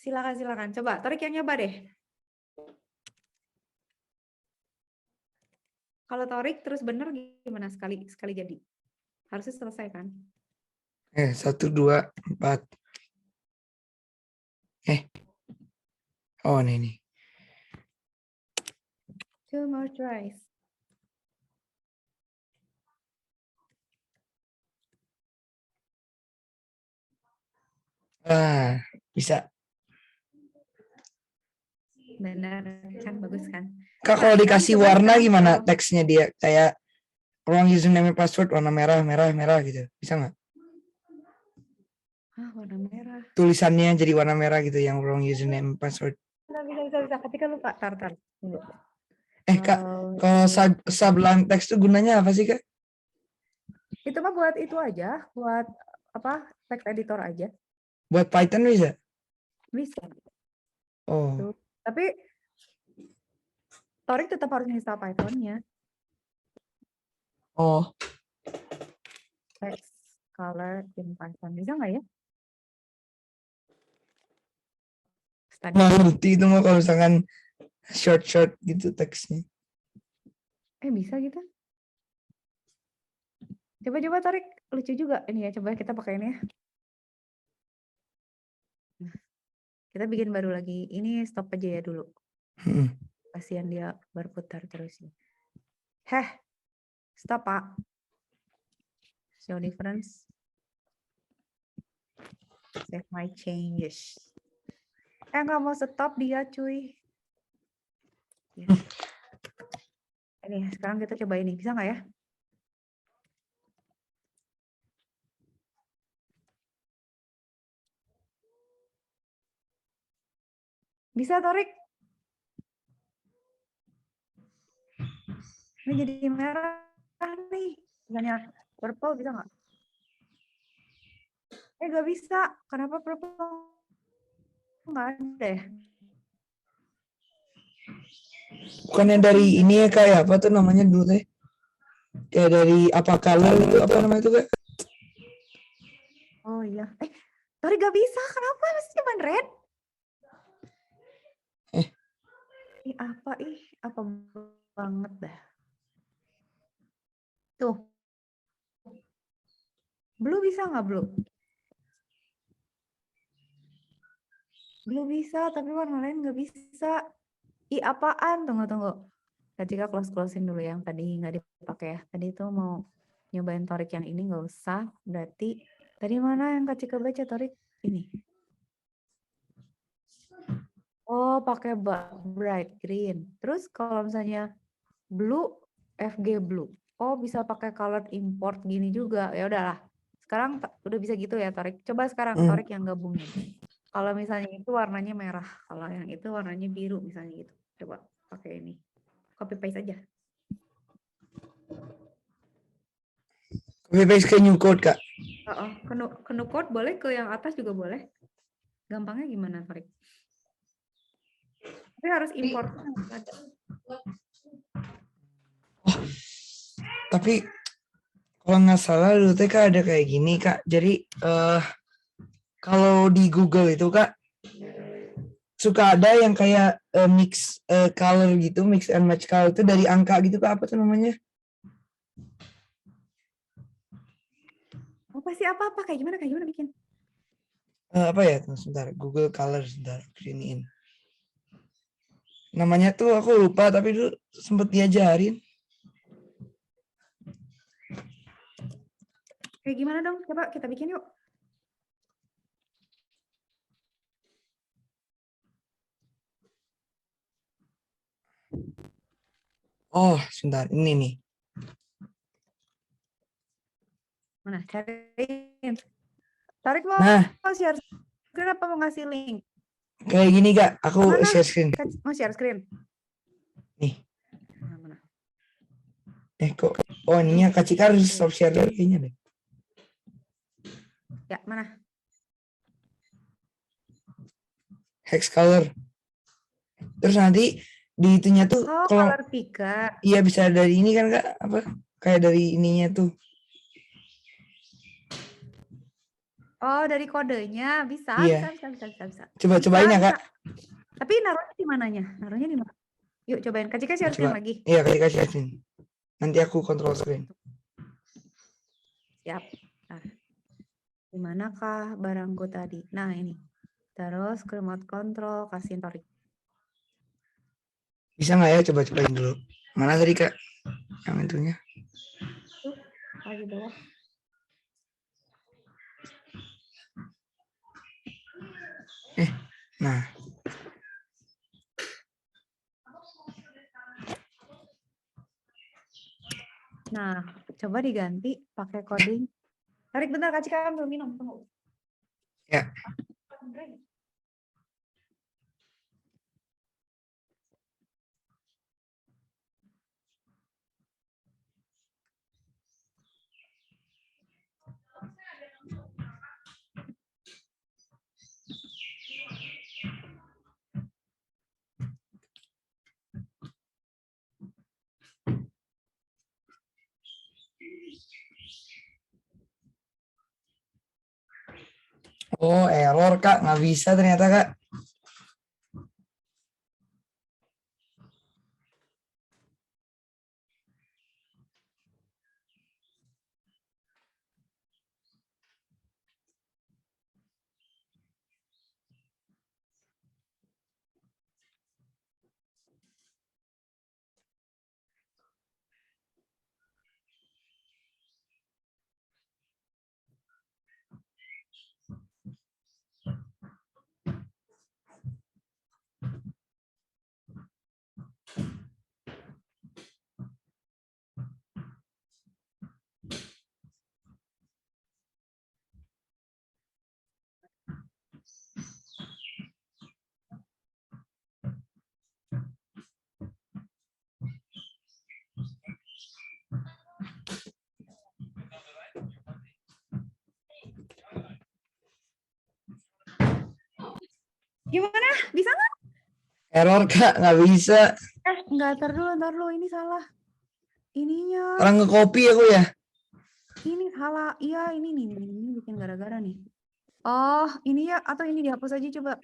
Silakan. Coba, Torik yang nyoba deh. Kalau Torik terus bener gimana sekali jadi? Harusnya selesai kan? 1, 2, 4. Oh, ini. 2 more tries. Bisa. Benar kan, bagus kan? Kak, kalau dikasih warna gimana teksnya dia? Kayak wrong username password warna merah gitu. Bisa nggak? Warna merah. Tulisannya jadi warna merah gitu yang wrong username password. Bisa. Ketika lupa, tar. Kak, Kalau kalau di Sublime Text itu gunanya apa sih, Kak? itu mah buat itu aja, buat apa? Text editor aja. Buat Python bisa? Bisa. Oh, Tuh. Tapi Torik tetap harus install Python-nya. oh, Text color in Python. Bisa nggak ya? Study. nggak ngerti itu mau kalau misalkan short gitu teksnya. Bisa gitu. Coba-coba Torik. Lucu juga ini ya. Coba kita pakai ini ya. Nah, kita bikin baru lagi. Ini stop aja ya dulu. Hmm. Kasihan dia berputar terus. Heh. Stop, Pak. Show difference. Save my changes. Nggak mau stop dia, cuy. Ya. Ini sekarang kita coba ini. Bisa nggak ya? Bisa, Torik. Ini jadi merah nih. Misalnya purple bisa nggak? Nggak bisa. Kenapa purple? Nggak ada ya? Bukannya dari ini ya, Kak, ya? Apa tuh namanya dulu teh? Kayak dari apa color itu apa namanya itu, Kak? Oh iya. Torik nggak bisa. Kenapa? Masih cuma red. Apa banget dah. Tuh. Blue bisa nggak blue? Blue bisa, tapi warna lain nggak bisa. Apaan? Tunggu. Ketika close-closein dulu yang tadi nggak dipakai ya. Tadi tuh mau nyobain Torik yang ini nggak usah. Berarti tadi mana yang Kak Cika baca Torik? Ini. Oh, pakai bright green. Terus kalau misalnya blue, FG blue. Oh, bisa pakai color import gini juga. Ya udahlah. Sekarang udah bisa gitu ya, Torik. Coba sekarang Torik yang gabungin. Kalau misalnya itu warnanya merah, kalau yang itu warnanya biru misalnya gitu. Coba pakai ini. Copy paste aja. Copy paste ke new code, Kak. Ke code boleh, ke yang atas juga boleh. Gampangnya gimana, Torik? Tapi harus import. Tapi kalau nggak salah dulu teh Kak ada kayak gini, Kak. Jadi kalau di Google itu, Kak, suka ada yang kayak mix color gitu, mix and match color itu dari angka gitu, Kak. Apa tuh namanya? Apa sih apa kayak gimana bikin? Apa ya? Tunggu sebentar. Google Color sebentar. Siniin. Namanya tuh aku lupa, tapi dulu sempet diajarin. Kayak gimana dong? Coba kita bikin yuk. Oh, sebentar. Ini nih. Mana? Cariin. Tarik mau Nah, share screen apa mau ngasih link? kayak gini, Kak. Aku Mana? share screen. Mau share screen? Nih. Mana? Kok. Oh, ininya Kak Cika harus stop share dulu kayaknya deh. Ya, mana? Hex color. Terus nanti di itunya tuh Oh, kalau color picker. iya bisa dari ini kan, Kak, apa kayak dari ininya tuh. Oh, dari kodenya bisa, Iya. bisa. Cobain ya, Bisa. Kak. Tapi naruhnya di mananya? Naruhnya di mana? Yuk cobain. Kak Cika share screen Coba. lagi. Iya, kasih screen. Nanti aku kontrol screen. Siap. Nah, di manakah barangku tadi? Nah, ini. Terus ke remote control, kasihin Torik. Bisa nggak ya? Cobain dulu. Mana tadi, Kak? Yang itunya. Tuh, lagi bawah. Nah. Nah, coba diganti pakai coding. Tarik bentar, Kak Cika ambil minum. Tunggu. Ya. Oh, error Kak, nggak bisa ternyata Kak. Gimana? Bisa nggak? Error Kak, nggak bisa. Nggak, ntar dulu, ini salah. Ininya, Orang nge-copy aku ya. ini salah. Iya, ini nih, ini bikin gara-gara nih. Oh, ini ya, atau ini dihapus aja coba.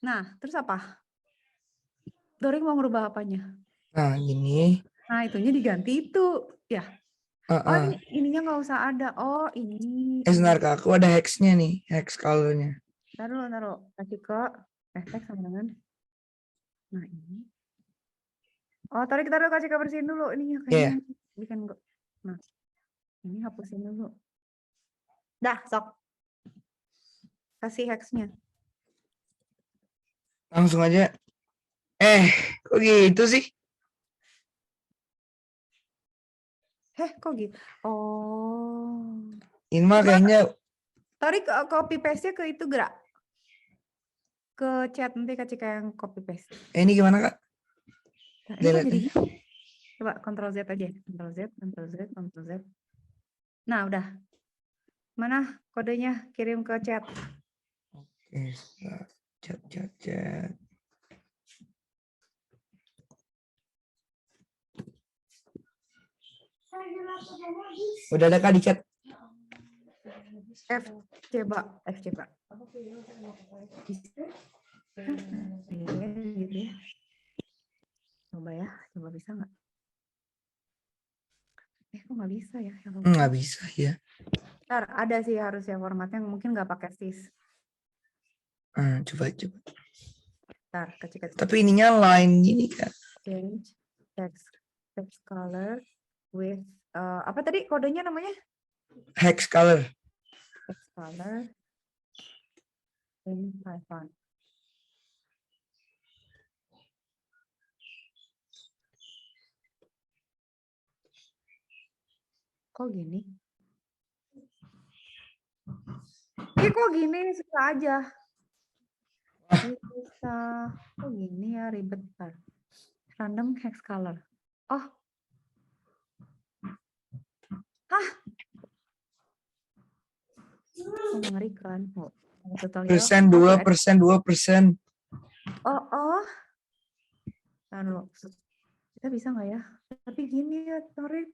Nah, terus apa? Doring mau ngerubah apanya? Nah, gini. Nah, itunya diganti itu. Ya. Oh, Heeh. ininya nggak usah ada. Oh, ini. Sebentar Kak, aku ada hex-nya nih, hex color-nya. Taruh. Kasih ke efek sama dengan. Nah, ini. Oh, taruh kasih ke bersihin dulu. Ininya Iya. kayaknya bikin. Nah, ini hapusin dulu. Dah, sok. Kasih hexnya. Langsung aja. Kok gitu sih? Kok gitu? Oh. Ini mah Coba kayaknya tarik copy paste-nya ke itu gerak. Ke chat nanti kasih kayak yang copy paste. ini gimana Kak? Nah, ini kok Delete jadi aja. gitu? Coba Ctrl Z aja. Ctrl Z. Nah, udah. Mana kodenya? Kirim ke chat. Oke, sebentar. Chat. Udah ada Kak di chat. coba. Gitu ya. Coba bisa nggak? Kok nggak bisa ya? Nggak bisa ya. Ntar ada sih harusnya formatnya mungkin nggak pakai sis. Coba. Ntar kecil. Tapi ininya line gini Kak. Change text color with apa tadi kodenya namanya? Hex color. Text color in Python. Kok gini? Kok gini susah aja. Susah. Kok gini ya ribet kan. Random hex color. Oh. Hah? Mengerikan. Tutorial. Persen 2%. Oh. Taruh. Kita bisa nggak ya? Tapi gini ya, tarik.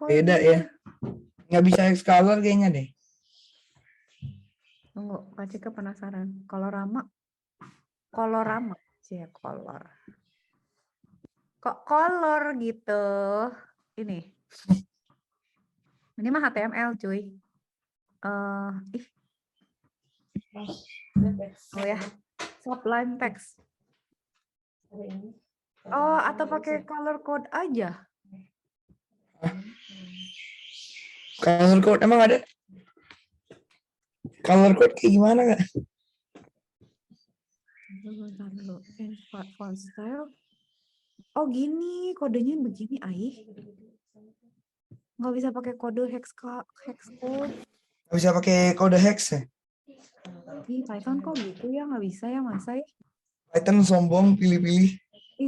Beda ya. Nggak bisa hex color kayaknya deh. Tunggu, Kak Cika penasaran. Kolorama sih ya, kolor. Kok kolor gitu? Ini mah HTML cuy. Oh ya, Sublime Text. Oh, atau pakai color code aja? Color code emang ada? Color code kayak gimana Kak? Font style. Oh gini, kodenya begini, nggak bisa pakai kode hex code. Nggak bisa pakai kode hex ya? Python kok gitu ya, nggak bisa ya masa ya? Python sombong pilih-pilih.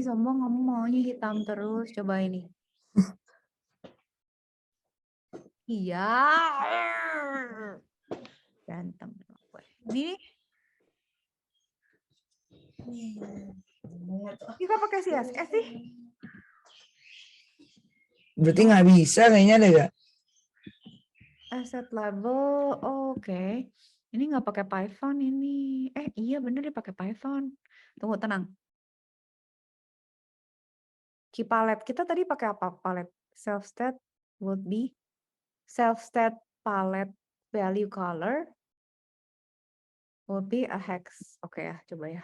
Sombong, kamu maunya hitam terus. Coba ini. Iya. Berantem. Ini. Kita pakai CSS sih. Berarti nggak bisa kayaknya deh Kak. Asset label, oke. Ini nggak pakai Python ini. Iya bener dia pakai Python. Tunggu, tenang. Key palette kita tadi pakai apa? Palette self-state would be self-state palette value color would be a hex. Oke ya, coba ya.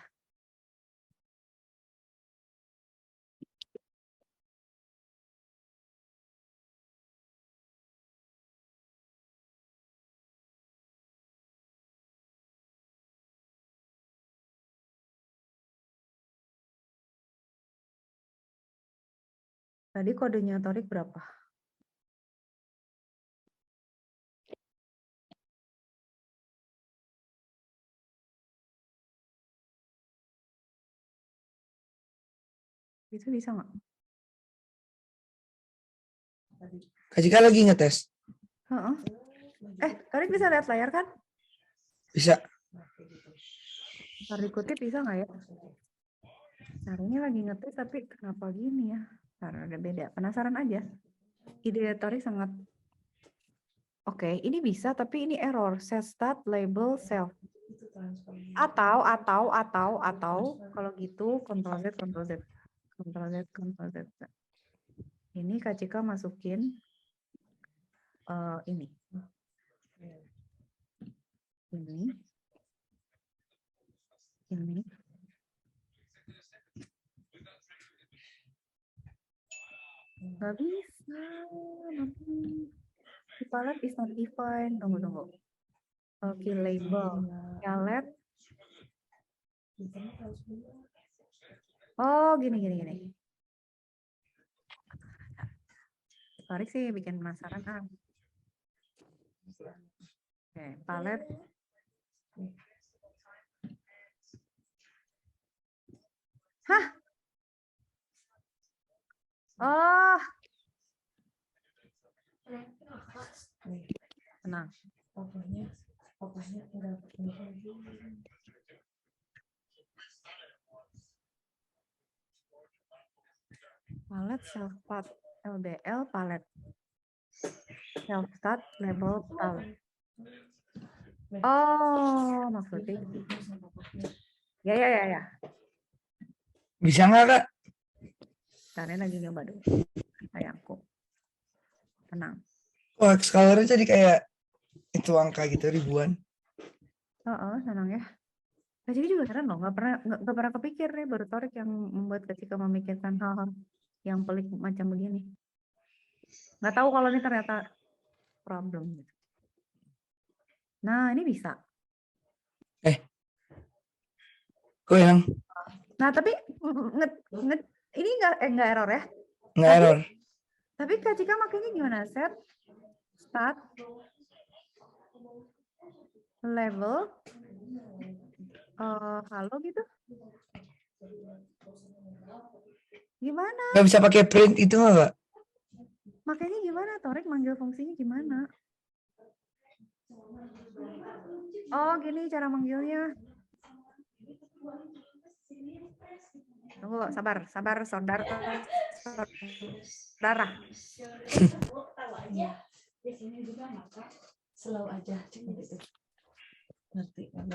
Tadi kodenya Torik berapa? Itu bisa nggak? Kak Cika lagi ngetes. Heeh. Torik bisa lihat layar kan? Bisa. Ntar dikutip bisa nggak ya? Nah, ini lagi ngetes tapi kenapa gini ya? Ntar ada beda. Penasaran aja. Ide Torik sangat oke, ini bisa tapi ini error. Set start label self. Atau kalau gitu Ctrl Z, Ctrl Z. Ctrl Z, Ctrl Z. Ini Kak Cika masukin ini. Ini. Nggak bisa. Nanti palette is not defined. Tunggu. Oke, label. Palette. Oh, gini. Tarik sih bikin penasaran. Oke, palette. Hah? Oh. Tenang. Palette self-start LBL palette. Self-start label palette. Oh, maksudnya. Ya. Bisa nggak Kak? Karena lagi nyoba dulu. Sayangku. Tenang. Wah, colornya jadi kayak itu angka gitu ribuan. Tenang ya. Kak Cika juga heran loh, nggak pernah kepikir nih, baru Torik yang membuat Kak Cika memikirkan hal-hal yang pelik macam begini. Nggak tahu kalau ini ternyata problem. Nah, ini bisa. Kok yang? Nah, tapi ini nggak error ya? Nggak error. Tapi Kak Cika makanya gimana? Set, start, level, halo gitu? Gimana? Nggak bisa pakai print itu nggak Kak? Makanya gimana? Torik manggil fungsinya gimana? Oh, gini cara manggilnya. Tunggu, sabar, saudara. Di sini juga maka slow aja gitu. Ngerti kan?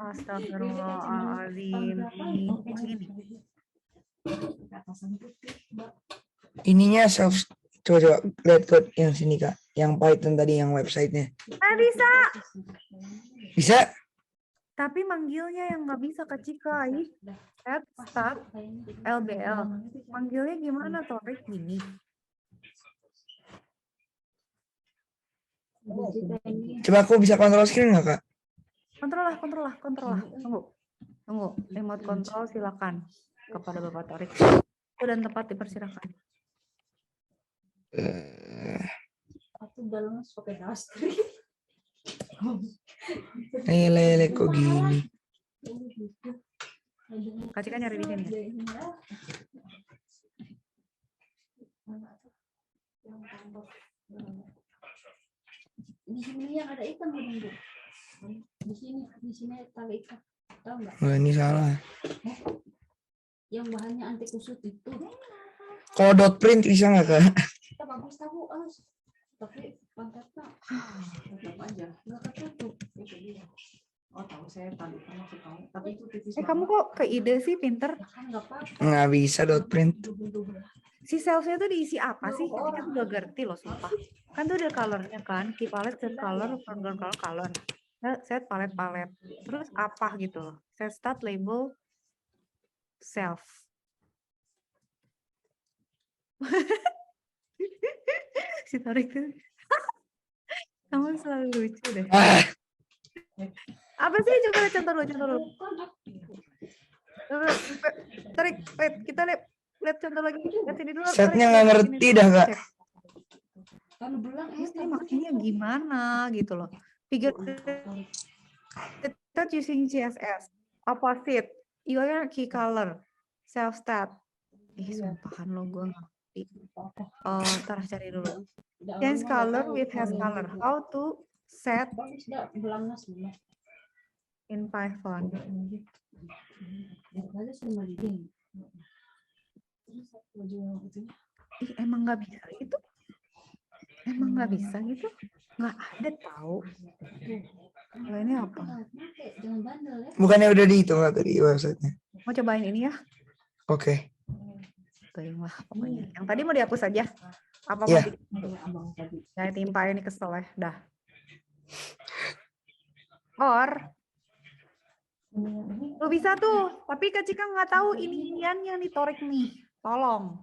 Astagfirullahaladzim. Ininya self. Coba lihat code yang sini Kak. Yang Python tadi yang websitenya. Bisa. Bisa? Tapi manggilnya yang nggak bisa Kak Cika. Set, start, LBL. Manggilnya gimana Torik gini? Coba aku bisa kontrol screen nggak Kak? Kontrol lah. Tunggu. Remote control silakan kepada Bapak Torik. Dan tempat dipersilakan. Aku dalam pakai dastri. Lele kok gini. Kak Cika nyari di sini. Di sini yang ada ikan Bu. Di sini tali ikan. Tahu nggak? Wah, ini salah. Yang bahannya anti kusut itu. Kalau dot print bisa nggak Kak? Kita bagus tahu tapi pantatnya tetap aja nggak ketutup. Oh tahu saya tadi kamu tahu, tapi itu tipis Kamu kok ke ide sih pinter? kan nggak apa-apa. Nggak bisa dot print. Si cells-nya tuh diisi apa sih? Kak Cika udah ngerti loh sumpah. Kan tuh ada color-nya kan, key palette, set color, foreground color, color. Set palette. Terus apa gitu loh. Set start label self. Si Torik tuh. Kamu selalu lucu deh. Ah, Apa sih? Coba lihat contoh dulu. Tarik, wait, kita lihat contoh lagi. Lihat sini dulu. setnya Tarik, nggak lihat ngerti sini dah dulu, kak. cek. Kalau belang Terus ini maksudnya gimana gitu loh. Figure that using CSS. Opposite. Your key color. Self stat. Sumpahan lo gue ngerti. Ntar cari dulu. Change color with has color. How to set belangnya semua. in Python. Emang nggak bisa gitu? Nggak ada tahu. Kalau ini apa? Jangan bandel ya. Bukannya udah dihitung nggak tadi websitenya? Mau cobain ini ya? Oke. Tuh lah pokoknya. Yang tadi mau dihapus aja. Apa Ya. mau Jangan timpa ini kesel ya. Dah. Or lu bisa tuh, tapi Kak Cika nggak tahu ini-iniannya nih Torik nih. Tolong.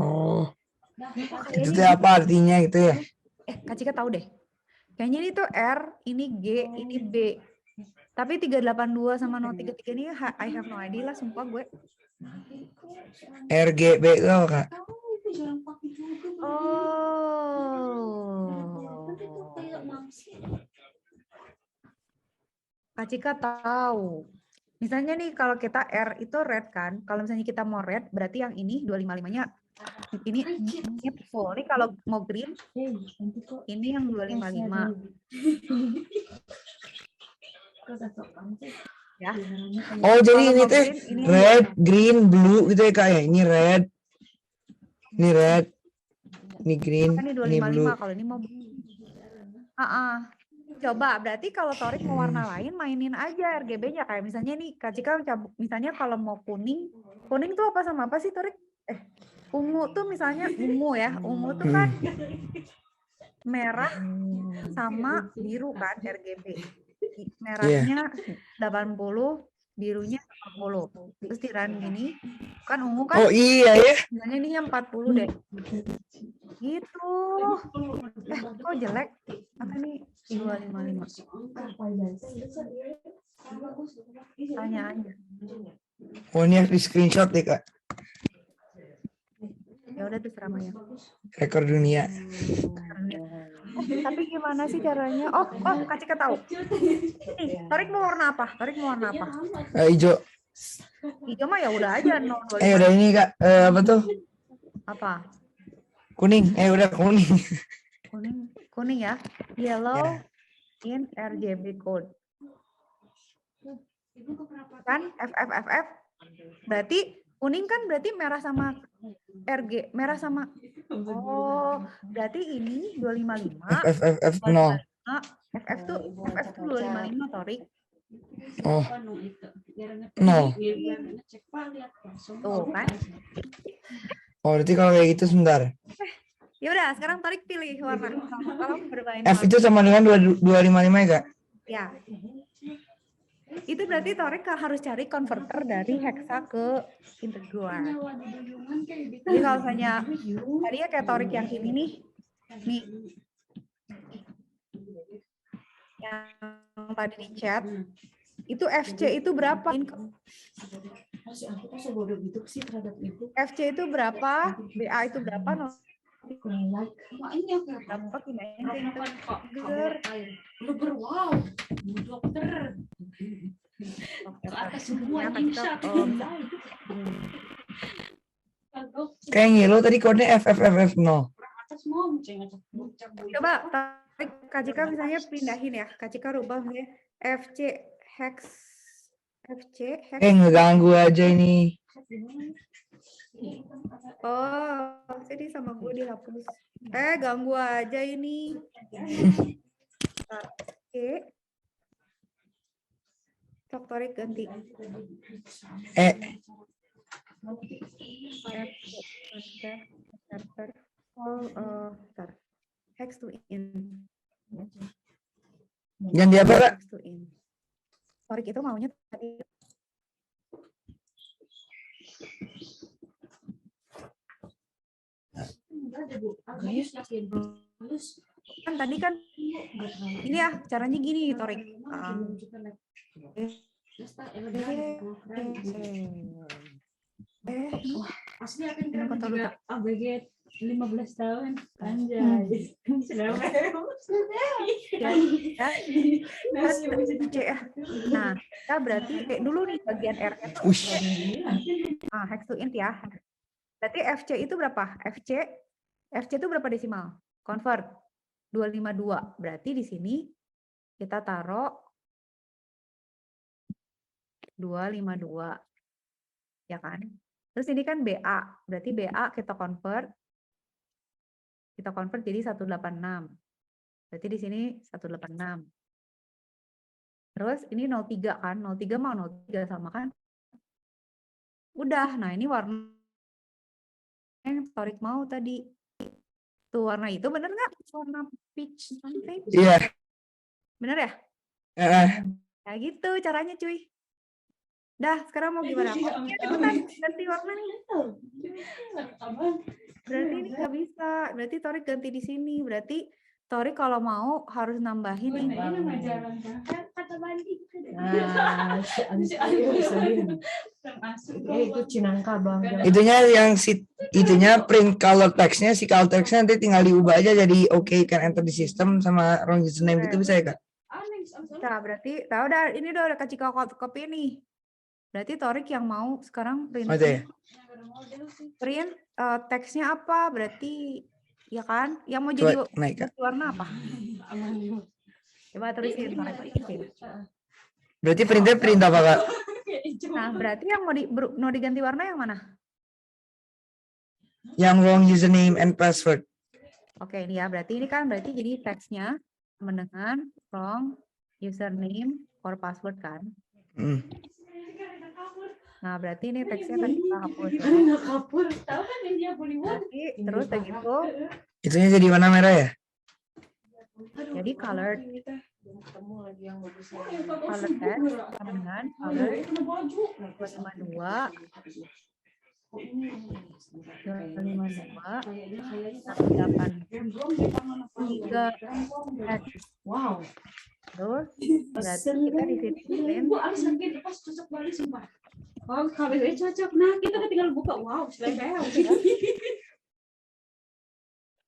Oh, Kayaknya itu tuh apa artinya gitu ya? Kak Cika tahu deh. Kayaknya ini tuh R, ini G, ini B. Tapi 382 sama 033 ini I have no idea lah, sumpah gue. RGB tuh kak. Oh. Kak Cika tahu. Misalnya nih kalau kita R itu red kan. Kalau misalnya kita mau red berarti yang ini 255-nya ini full. Ini kalau mau green ini yang 255. Ya. Oh jadi Kalau ini mau tuh green, ini red, green, blue gitu ya kak ya? Ini red, ini green, ini ini blue. 255 kalau ini mau Coba berarti kalau Torik mau warna lain mainin aja RGB-nya kayak misalnya nih Kak Cika misalnya kalau mau kuning tuh apa sama apa sih Torik? Ungu tuh misalnya ungu ya. Ungu tuh kan merah sama biru kan RGB. Merahnya 80, birunya 40. Terus di run gini kan ungu kan Oh iya ya. misalnya ini yang 40 deh. Gitu. Kok jelek? Apa nih 255? Tanya aja. Oh ini harus di screenshot deh kak. Ya udah terserah Maya. Rekor dunia. Tapi gimana sih caranya? Oh, Kak Cika tahu. Nih, Torik mau warna apa? Hijau. Hijau mah ya udah aja 025. Udah ini kak. Apa tuh? Apa? Kuning. Udah kuning. Kuning ya. Yellow in RGB code. Kan FFFF. Berarti kuning kan berarti merah sama merah sama. Oh, berarti ini 255. FFFF no. FF tuh 255 Torik. Oh. No. Tuh kan. Oh berarti kalau kayak gitu sebentar. Ya udah, sekarang Torik pilih warna. Kalau bermain F itu sama dengan 255 ya kak? Ya. Itu berarti Torik harus cari converter dari hexa ke integer. Jadi kalau misalnya tadi ya kayak Torik yang ini nih. Yang tadi di chat. Itu FC itu berapa? FC itu berapa? BA itu berapa? Berapa pindahin ke integer? Wow, dokter. Ke atas semua bisa. Kayak ngilu tadi kodenya FFFF no. Coba Kak Cika misalnya pindahin ya. Kak Cika rubah misalnya FC hex. Ngeganggu aja ini. Oh, jadi sama gue dihapus. Ganggu aja ini. Oke. Sok Torik ganti. Server. Bentar. Hex to in. Ganti apa kak? Hex to in. Torik itu maunya tadi. Kan tadi kan ini ya caranya gini Torik. Asli akan Ini kota lu, juga ABG 15 tahun. Anjay. Sudah C ya. Nah, kita berarti kayak dulu nih bagian R. Ush. Hex to int ya. Berarti FC itu berapa? FC itu berapa desimal? Convert 252. Berarti di sini kita taruh 252. Ya kan? Terus ini kan BA. Berarti BA kita convert jadi 186. Berarti di sini 186. Terus ini 03 kan? 03 mau 03 sama kan? Udah. Nah, ini warna yang Torik mau tadi. Tuh warna itu bener nggak? Warna peach something? Iya. Bener ya? Nah gitu caranya cuy. Dah, sekarang mau gimana? Mau cepetan ganti warna nih. Berarti ini nggak bisa. Berarti Torik ganti di sini. Berarti Torik kalau mau harus nambahin ini. Kata Bandi. Itu Cinangka bang. Itunya yang itunya print color textnya, si color textnya nanti tinggal diubah aja jadi oke can enter di system sama wrong username gitu bisa ya kak? Nah, berarti tahu udah ini udah kasih copy nih. Berarti Torik yang mau sekarang print teksnya apa? Berarti ya kan? Yang mau jadi Coba naik kak. warna apa? Coba tulisin. Berarti printnya print apa kak? Nah, berarti yang mau diganti warna yang mana? Yang wrong username and password. Oke, ini ya. Berarti ini kan berarti jadi teksnya sama dengan wrong username or password kan? Nah, berarti ini teksnya kan kita hapus. Berarti terus kayak gitu. Itunya jadi warna merah ya? Jadi colored text sama dengan colored 252 Wow. Terus berarti kita di sini Oh, KBW cocok. Nah, kita tinggal buka. Wow, selesai.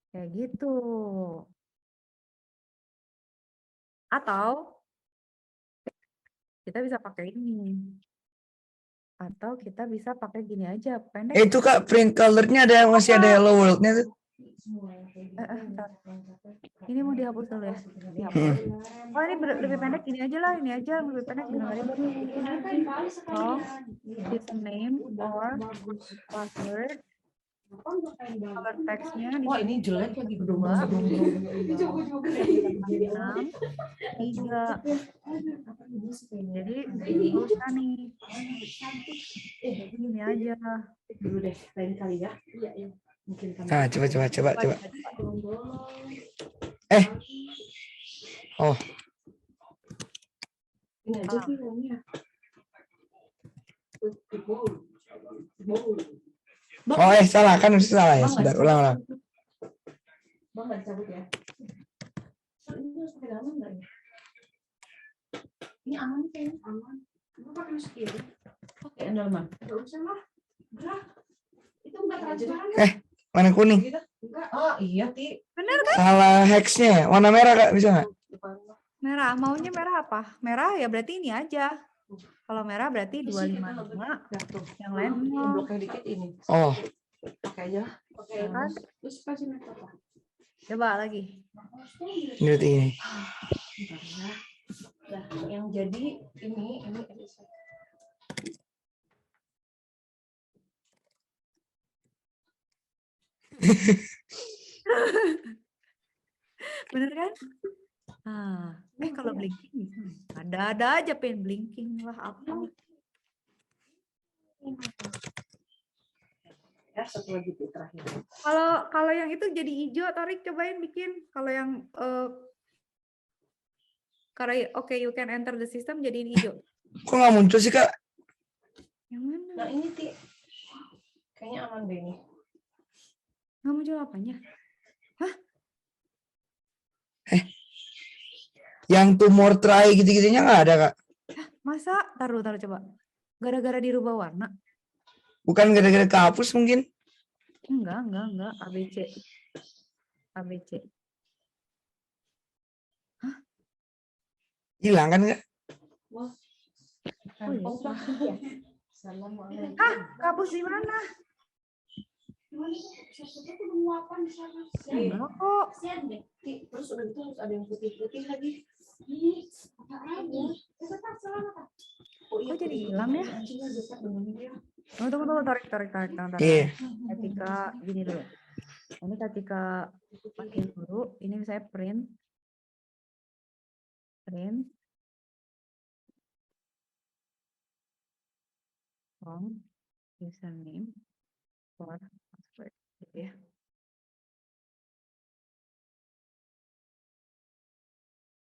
kayak gitu. Atau kita bisa pakai ini. Atau kita bisa pakai gini aja, pendek. Itu kak print colornya ada masih ada hello world-nya tuh. Bentar. Ini mau dihapus dulu ya. Dihapus. Oh ini lebih pendek ini aja lah, ini aja lebih pendek dengerin. Oh, username or password. Color text-nya di Wah ini jelek lagi dua, gedung. 3. Jadi bisa nih. Ini aja. Dulu deh, lain kali ya. Iya. Mungkin Nah, coba. Oh, ini aja sih uangnya. salah kan mesti salah ya. Sebentar, ulang. Bang nggak dicabut ya? Ini harus pakai dalam nggak ya? Ini aman kayaknya. Aman. Lu pakai masuk kiri. Pakai endalman. Nggak usah lah. Gerak. Itu nggak transparan. Mana kuning? Enggak. Oh iya Ti. Bener kan? Salah hexnya. Warna merah kak bisa nggak? Merah, maunya merah apa? Merah ya berarti ini aja. Kalau merah berarti 255. Yang lain Bloknya dikit ini. Oh, Pakai aja. Oke kan? Terus kasih metode. Coba lagi. ini berarti ini. Bentar ya. Nah, yang jadi ini Bener kan? Kalau kalau blinking bisa. Ada aja pengen blinking lah apa. Ya, satu lagi tuh terakhir. Kalau yang itu jadi hijau, Torik cobain bikin. Kalau yang oke, you can enter the system jadiin hijau. Kok nggak muncul sih Kak? Yang mana? Nah ini Ti, kayaknya aman deh ini. Nggak muncul apanya? Yang tumor try gitu-gitunya nggak ada Kak? Masa? Taruh coba. Gara-gara dirubah warna? Bukan gara-gara kehapus mungkin? Enggak. ABC. Hilang kan Kak? Wah, Oh, iya. oh, ya. Assalamualaikum. Kapus di mana? Gimana sih? Siapa tuh menguapkan di sana? Enggak kok. Kasihan deh. Ti, terus udah gitu harus ada yang putih-putih lagi. Ih, apa lagi? Itu kan selamat. Oh iya, Kok jadi putih. hilang ya? Anjingnya dekat dengan dia. Tunggu, tarik. Tarik. Iya. Ketika gini dulu. Ini ketika pakai dulu, ini saya print. From username for password gitu ya.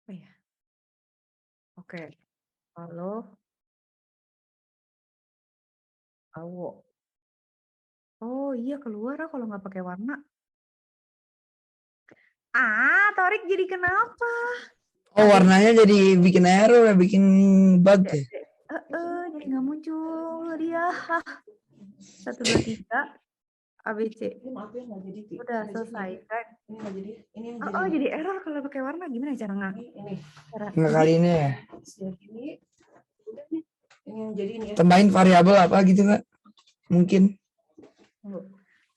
Oh ya. Oke. Halo. Awo. Oh iya keluar kalau nggak pakai warna. Torik jadi kenapa? Oh warnanya jadi bikin error ya, bikin bug ya? Jadi nggak muncul dia. 1, 2, 3 ABC. Ini maaf ya nggak jadi Ti. Udah Nggak selesai jadi. kan? Ini nggak jadi. Ini yang Oh, jadi. jadi error kalau pakai warna gimana cara Ini. Nggak kali ini ya? Jadi udah nih. Ini yang jadi ini ya. Tambahin variabel apa gitu Kak? Mungkin.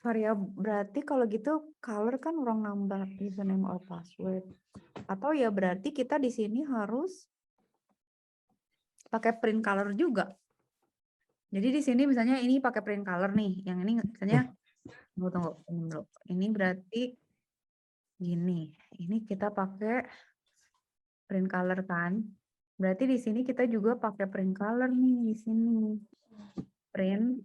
Variabel berarti kalau gitu color kan wrong number username or password. Atau ya berarti kita di sini harus pakai print color juga. Jadi di sini misalnya ini pakai print color nih, yang ini misalnya tunggu dulu. Ini berarti gini. Ini kita pakai print color kan. Berarti di sini kita juga pakai print color nih di sini. Print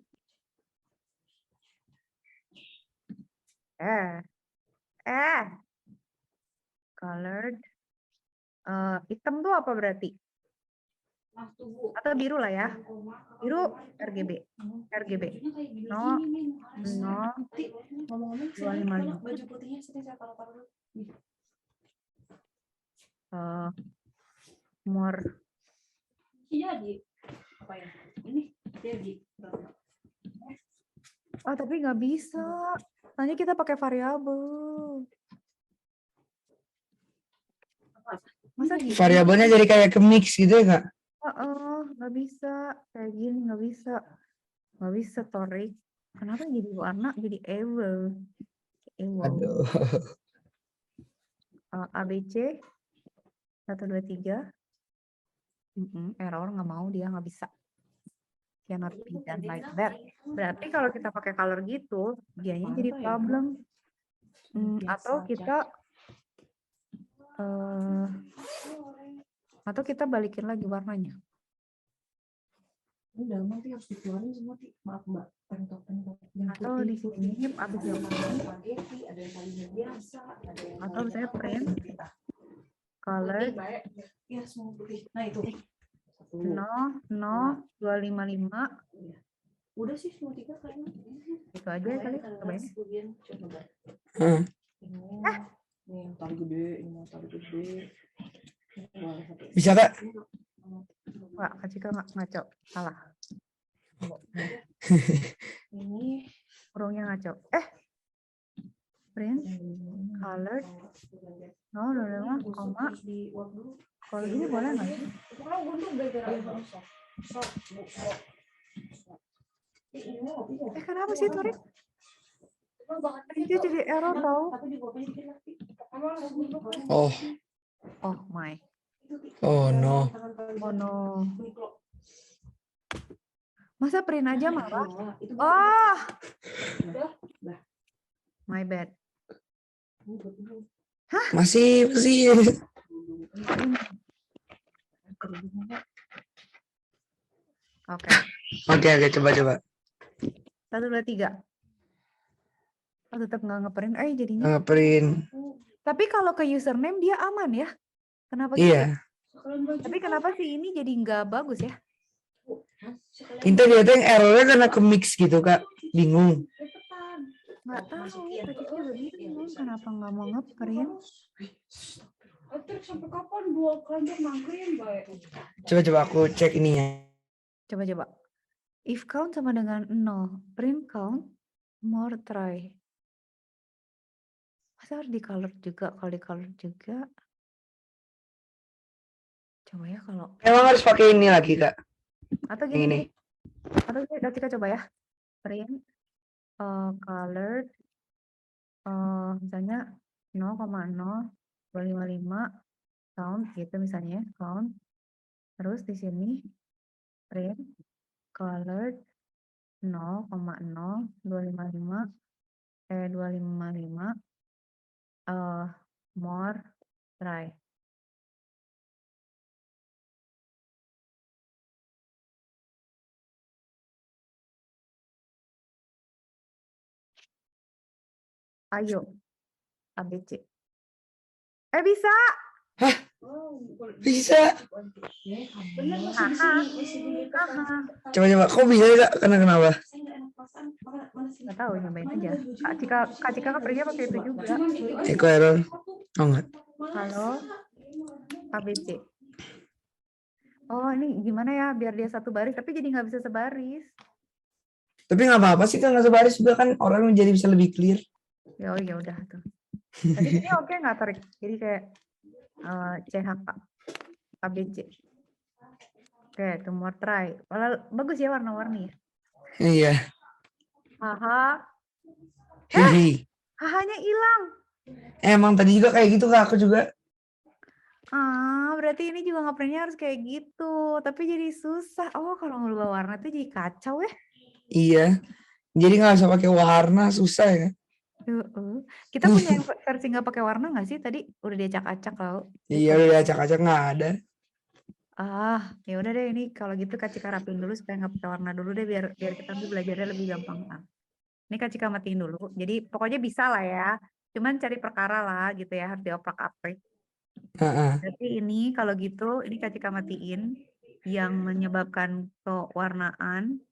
colored hitam tuh apa berarti? Nah, tunggu. Atau biru lah ya. Biru RGB. No. Ti, ngomong-ngomong, Dua saya lima mana lima. baju putihnya sini saya taruh dulu. Nih. More. Jadi. Apa ya? Ini jadi. Oh tapi nggak bisa. Nanti kita pakai variabel. Masa gitu? Variabelnya jadi kayak ke mix gitu ya Kak? Nggak bisa. Kayak gini nggak bisa. Nggak bisa, Torik. Kenapa jadi warna jadi error? Aduh. ABC 1, 2, 3. Error nggak mau dia nggak bisa. Cannot be done like that. Berarti kalau kita pakai color gitu, dianya jadi problem. Atau kita balikin lagi warnanya. Ini dalam nanti harus dikeluarin semua Ti. Maaf Mbak. Pentok. Yang Atau di sini abis yang spaghetti, ada yang kalinya biasa, ada yang atau saya kalinya print apa, color ya semua putih. Nah itu. 255. Udah sih semua 3 kayaknya. Itu aja kali. Cobain. Coba. Hmm. Ini yang tali gede, ini yang tali gede. Bisa Kak? Wah, Kak Cika ngaco. Salah. Ini Urungnya ngaco. Print color. No, koma. Kalau gini boleh nggak sih? kalau gunung gara-gara Kenapa sih Torik? Dia jadi error tau. Oh. Oh my. Oh no. Oh no. Masa print aja marah? Oh. My bad. Masih. Oke. Oke, coba. 1, 2, 3. Oh, tetap nggak ngeprint. Jadinya. Ngeprint. Tapi kalau ke username dia aman ya? Kenapa gitu? Iya. Tapi kenapa sih ini jadi nggak bagus ya? Kita lihat yang errornya karena ke mix gitu kak. Bingung. Nggak tahu. Tadi juga bingung kenapa nggak mau ngeprint. Trik sampai kapan dua keranjang nangkring baik? Coba aku cek ininya. Coba. If count sama dengan 0, print count, more try. Masa harus di color juga? Kalau di color juga. Coba ya kalau. Emang harus pakai ini lagi kak. Atau Yang ini. gini. Atau kita coba ya. Print colored misalnya 0,0255 count gitu misalnya count. Terus di sini print colored 0,0255 more try. Ayo ABC. Bisa. Bisa. Bener masih di sini, masih di Coba. Kok bisa kak? Kenapa? Nggak tahu, nyobain aja. Kak Cika kepergian pakai itu juga. Echo error. Oh enggak. Halo, ABC. Oh, ini gimana ya biar dia satu baris, tapi jadi nggak bisa sebaris. Tapi nggak apa-apa sih kan nggak sebaris juga kan orang jadi bisa lebih clear. Ya udah tuh. Tadi ini oke nggak tarik? Jadi kayak CHK, ABC. Oke, tuh more try. Walau bagus ya warna-warni ya. Iya. Haha, Hihi. hahanya hilang. Emang tadi juga kayak gitu kak aku juga. Berarti ini juga ngeprintnya harus kayak gitu. Tapi jadi susah. Oh, kalau ngubah warna tuh jadi kacau ya. Iya. Jadi nggak usah pakai warna susah ya. Kita punya yang versi nggak pakai warna nggak sih? Tadi udah diacak-acak tau. Iya udah acak-acak nggak ada. Ya udah deh ini kalau gitu Kak Cika rapiin dulu supaya nggak pakai warna dulu deh biar kita nanti belajarnya lebih gampang. Ini Kak Cika matiin dulu. Jadi pokoknya bisa lah ya. Cuman cari perkara lah gitu ya, harus dioprak-aprik. Berarti ini kalau gitu ini Kak Cika matiin yang menyebabkan kewarnaan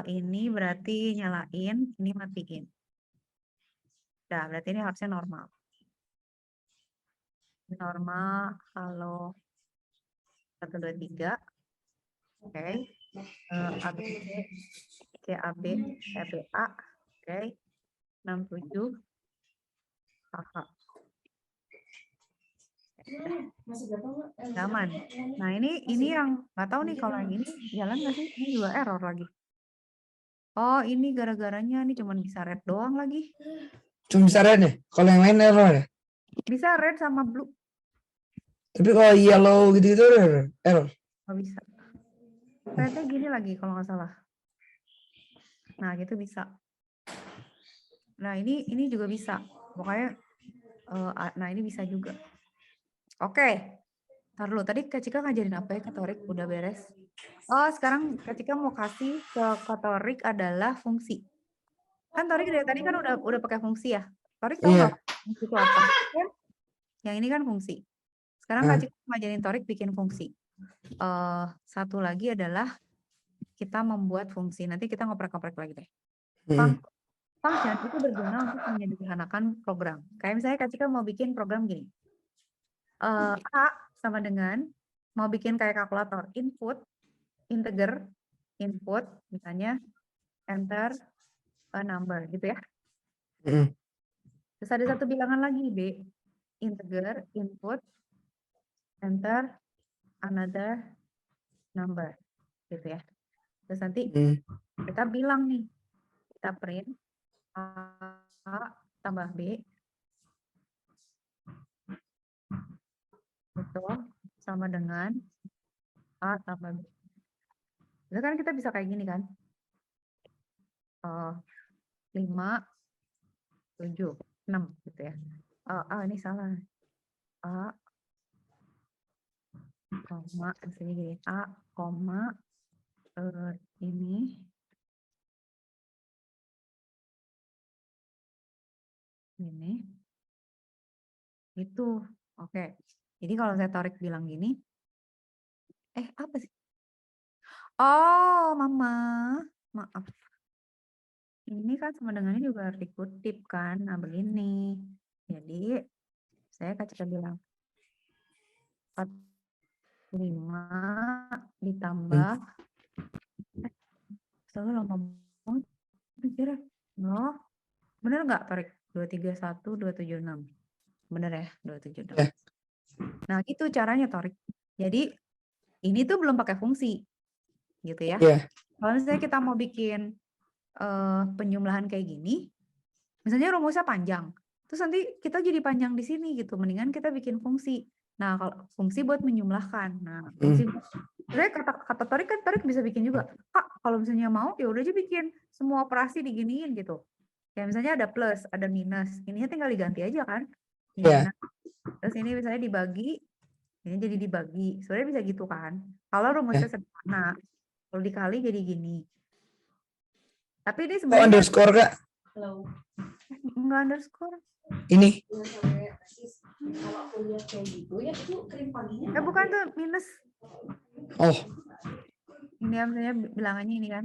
ini berarti nyalain, ini matiin. Nah, berarti ini harusnya normal. Normal, halo. 1, 2, 3. Oke. ABC, CAB, CBA. Oke. 67. Haha. Aman. Nah, ini yang nggak tahu nih kalau yang ini jalan nggak sih? Ini juga error lagi. Oh, ini gara-garanya nih cuman bisa red doang lagi. Cuma bisa red ya? Kalau yang lain error ya? Bisa red sama blue. Tapi kalau yellow gitu-gitu error. Nggak bisa. Rednya gini lagi kalau nggak salah. Nah, gitu bisa. Nah, ini juga bisa. Pokoknya, nah ini bisa juga. Oke. Ntar dulu, tadi Kak Cika ngajarin apa ya ke Torik? Udah beres. Oh, sekarang Kak Cika mau kasih ke Torik adalah fungsi. Kan Torik dari tadi kan udah pakai fungsi ya. Torik tahu nggak fungsi itu apa? Kan? Yang ini kan fungsi. Sekarang Kak Cika ngajarin Torik bikin fungsi. Satu lagi adalah kita membuat fungsi. Nanti kita ngoprek-ngoprek lagi deh. Function itu berguna untuk menyederhanakan program. Kayak misalnya Kak Cika mau bikin program gini. A sama dengan mau bikin kayak kalkulator. Input, integer, input, misalnya enter a number gitu ya. Terus ada satu bilangan lagi B. Integer, input, enter another number gitu ya. Terus nanti kita bilang nih, kita print A tambah B itu sama dengan A tambah B. Itu kan kita bisa kayak gini kan. 5, 7, 6 gitu ya. Ini salah. A, koma, misalnya gini. A, koma, Ini. Ini. Itu. Oke. Jadi kalau saya Torik bilang gini, apa sih? Oh, Mama. Maaf. Ini kan sama dengannya juga harus dikutip kan. Nah, begini. Jadi, saya Kak bilang 45 ditambah selalu lama banget pikirnya. Oh, bener nggak Torik? 231, 276. Bener ya? 276. Ya. Nah, itu caranya Torik. Jadi, ini tuh belum pakai fungsi. Gitu ya. Iya. Kalau misalnya kita mau bikin penjumlahan kayak gini, misalnya rumusnya panjang, terus nanti kita jadi panjang di sini gitu, mendingan kita bikin fungsi. Nah, kalau fungsi buat menjumlahkan. Nah, fungsi sebenarnya kata Torik kan Torik bisa bikin juga. Kak, kalau misalnya mau ya udah aja bikin semua operasi diginiin gitu. Kayak misalnya ada plus, ada minus, ininya tinggal diganti aja kan. Iya. Minus. Terus ini misalnya dibagi, ini jadi dibagi. Sebenarnya bisa gitu kan. Kalau rumusnya sederhana, kalau dikali jadi gini. Tapi ini Oh, sebenarnya underscore Kak. enggak underscore. Ini. Kalau aku lihat kayak gitu ya itu krim paginya. Bukan tuh minus. Oh, Ini ya misalnya bilangannya ini kan.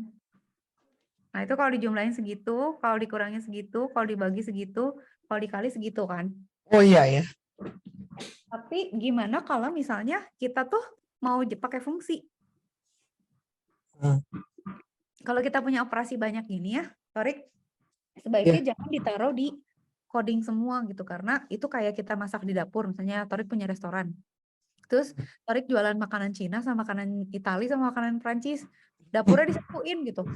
Nah, itu kalau dijumlahin segitu, kalau dikurangin segitu, kalau dibagi segitu, kalau dikali segitu kan. oh iya ya. Tapi gimana kalau misalnya kita tuh mau pakai fungsi? Kalau kita punya operasi banyak gini ya, Torik, sebaiknya jangan ditaruh di coding semua gitu, karena itu kayak kita masak di dapur, misalnya Torik punya restoran. Terus Torik jualan makanan Cina sama makanan Itali sama makanan Prancis, dapurnya disatuin gitu.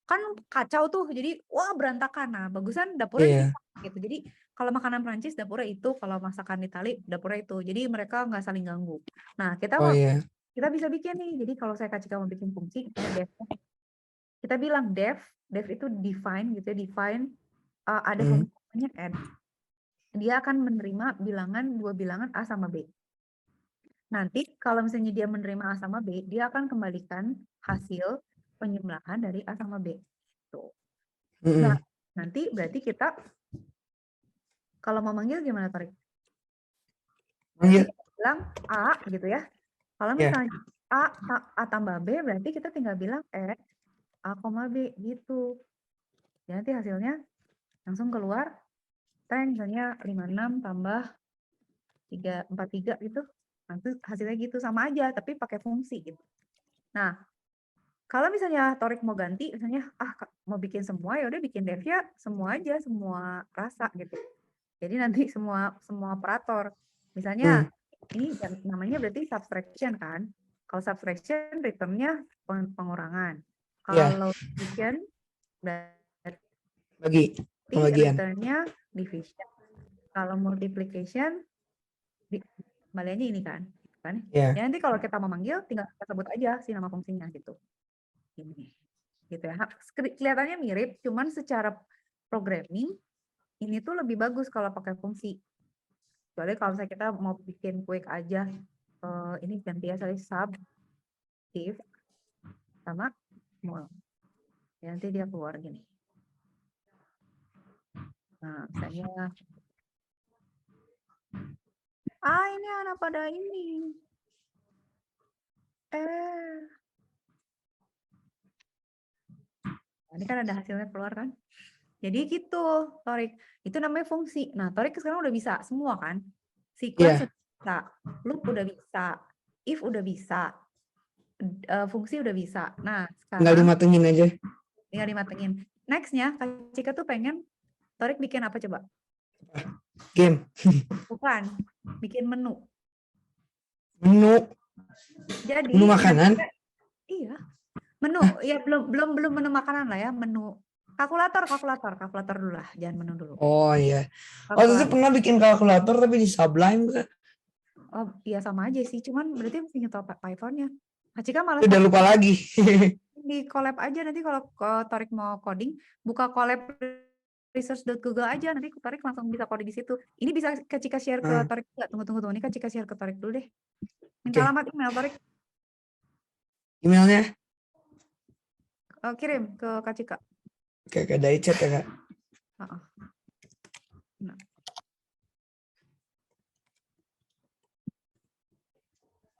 Kan kacau tuh, jadi wah berantakan. Nah, bagusan dapurnya dipisah gitu. Jadi kalau makanan Prancis dapurnya itu, kalau masakan Itali dapurnya itu. Jadi mereka nggak saling ganggu. Nah, kita kita bisa bikin nih. Jadi kalau saya kasih kamu bikin fungsi, kita bilang def itu define gitu ya, define ada fungsi namanya add. Dia akan menerima dua bilangan A sama B. Nanti kalau misalnya dia menerima A sama B, dia akan kembalikan hasil penjumlahan dari A sama B. Tuh. Nah, nanti berarti kita kalau mau manggil gimana Torik? Manggil. Bilang A gitu ya. Kalau misalnya A tambah B, berarti kita tinggal bilang add A, B gitu. Ya, nanti hasilnya langsung keluar. Misalnya 56 tambah 343 gitu. Nanti hasilnya gitu sama aja, tapi pakai fungsi gitu. Nah, kalau misalnya Torik mau ganti, misalnya mau bikin semua, ya udah bikin dev ya semua aja, semua rasa gitu. Jadi nanti semua operator. Misalnya ini namanya berarti subtraction kan. Kalau subtraction return-nya pengurangan. Kalau division berarti return-nya division. Kalau multiplication kembaliannya ini kan. Ya nanti kalau kita mau manggil tinggal kita sebut aja sih nama fungsinya gitu. Ini. Gitu ya. Kelihatannya mirip, cuman secara programming ini tuh lebih bagus kalau pakai fungsi. Soalnya kalau misalnya kita mau bikin quick aja, ini ganti ya sub div sama mul. Ya, nanti dia keluar gini. Nah, misalnya ini anak pada ini. Ini kan ada hasilnya keluar kan? Jadi gitu, Torik. Itu namanya fungsi. Nah, Torik sekarang udah bisa semua kan? Sequence bisa, loop udah bisa, if udah bisa, fungsi udah bisa. Nah, sekarang tinggal dimatengin aja. Tinggal dimatengin. Next-nya, Kak Cika tuh pengen Torik bikin apa coba? Game. Bukan, bikin menu. Menu. Jadi menu makanan? Iya. Menu, ya belum menu makanan lah ya, menu kalkulator dulu lah, jangan menu dulu. Oh iya. Waktu itu pernah bikin kalkulator tapi di Sublime Kak. Oh iya sama aja sih, cuman berarti mesti nyetel Python-nya. Kak Cika malah udah lupa lagi. Di collab aja nanti kalau Torik mau coding, buka collab research.google aja, nanti Torik langsung bisa coding di situ. Ini bisa Kak Cika share ke Torik enggak? Tunggu. Ini Kak Cika share ke Torik dulu deh. Minta alamat email Torik. Emailnya? kirim ke Kak Cika. Kayak dari chat ya Kak. Heeh. Nah.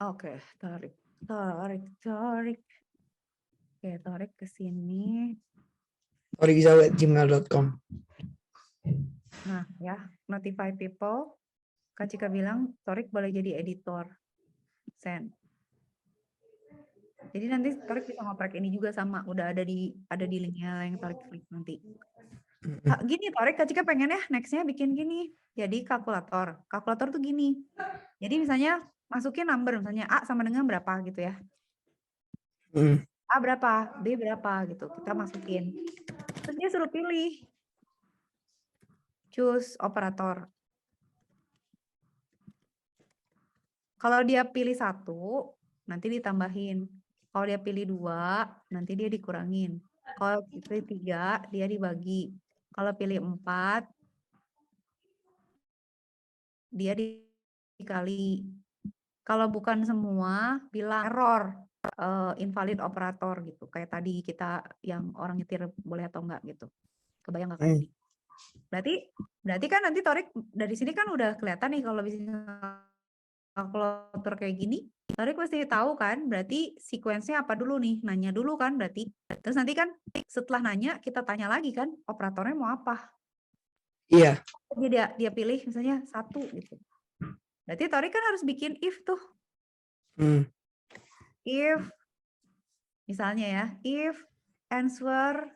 Oke, tarik. Oke, tarik ke sini. Torikizal@gmail.com. Nah, ya, notify people. Kak Cika bilang Torik boleh jadi editor. Send. Jadi nanti Torik bisa ngoprek ini juga sama, udah ada di linknya yang Torik klik nanti. Gini Torik, Kak Cika pengen ya nextnya bikin gini. Jadi kalkulator. Kalkulator tuh gini. Jadi misalnya masukin number, misalnya A sama dengan berapa gitu ya. A berapa, B berapa gitu. Kita masukin. Terus dia suruh pilih. Choose operator. Kalau dia pilih 1, nanti ditambahin. Kalau dia pilih 2, nanti dia dikurangin. Kalau pilih 3, dia dibagi. Kalau pilih 4, dia dikali. Kalau bukan semua, bilang error, invalid operator gitu. Kayak tadi kita yang orang nyetir boleh atau enggak gitu. Kebayang nggak kayak Berarti kan nanti Torik dari sini kan udah kelihatan nih kalau bisa kalkulator kayak gini, Torik pasti tahu kan, berarti sequence-nya apa dulu nih, nanya dulu kan berarti. Terus nanti kan setelah nanya kita tanya lagi kan, operatornya mau apa. Iya. Dia pilih misalnya 1 gitu. Berarti Torik kan harus bikin if tuh. If, misalnya ya, if answer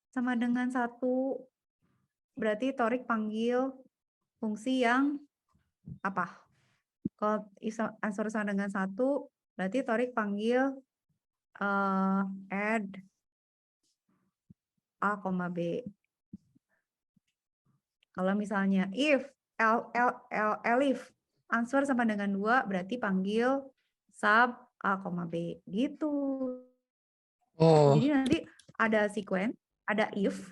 sama dengan 1, berarti Torik panggil fungsi yang apa? Kalau answer sama dengan 1, berarti Torik panggil add A, B. Kalau misalnya if, elif, answer sama dengan 2, berarti panggil sub A, B. Gitu. Jadi nanti ada sequence, ada if.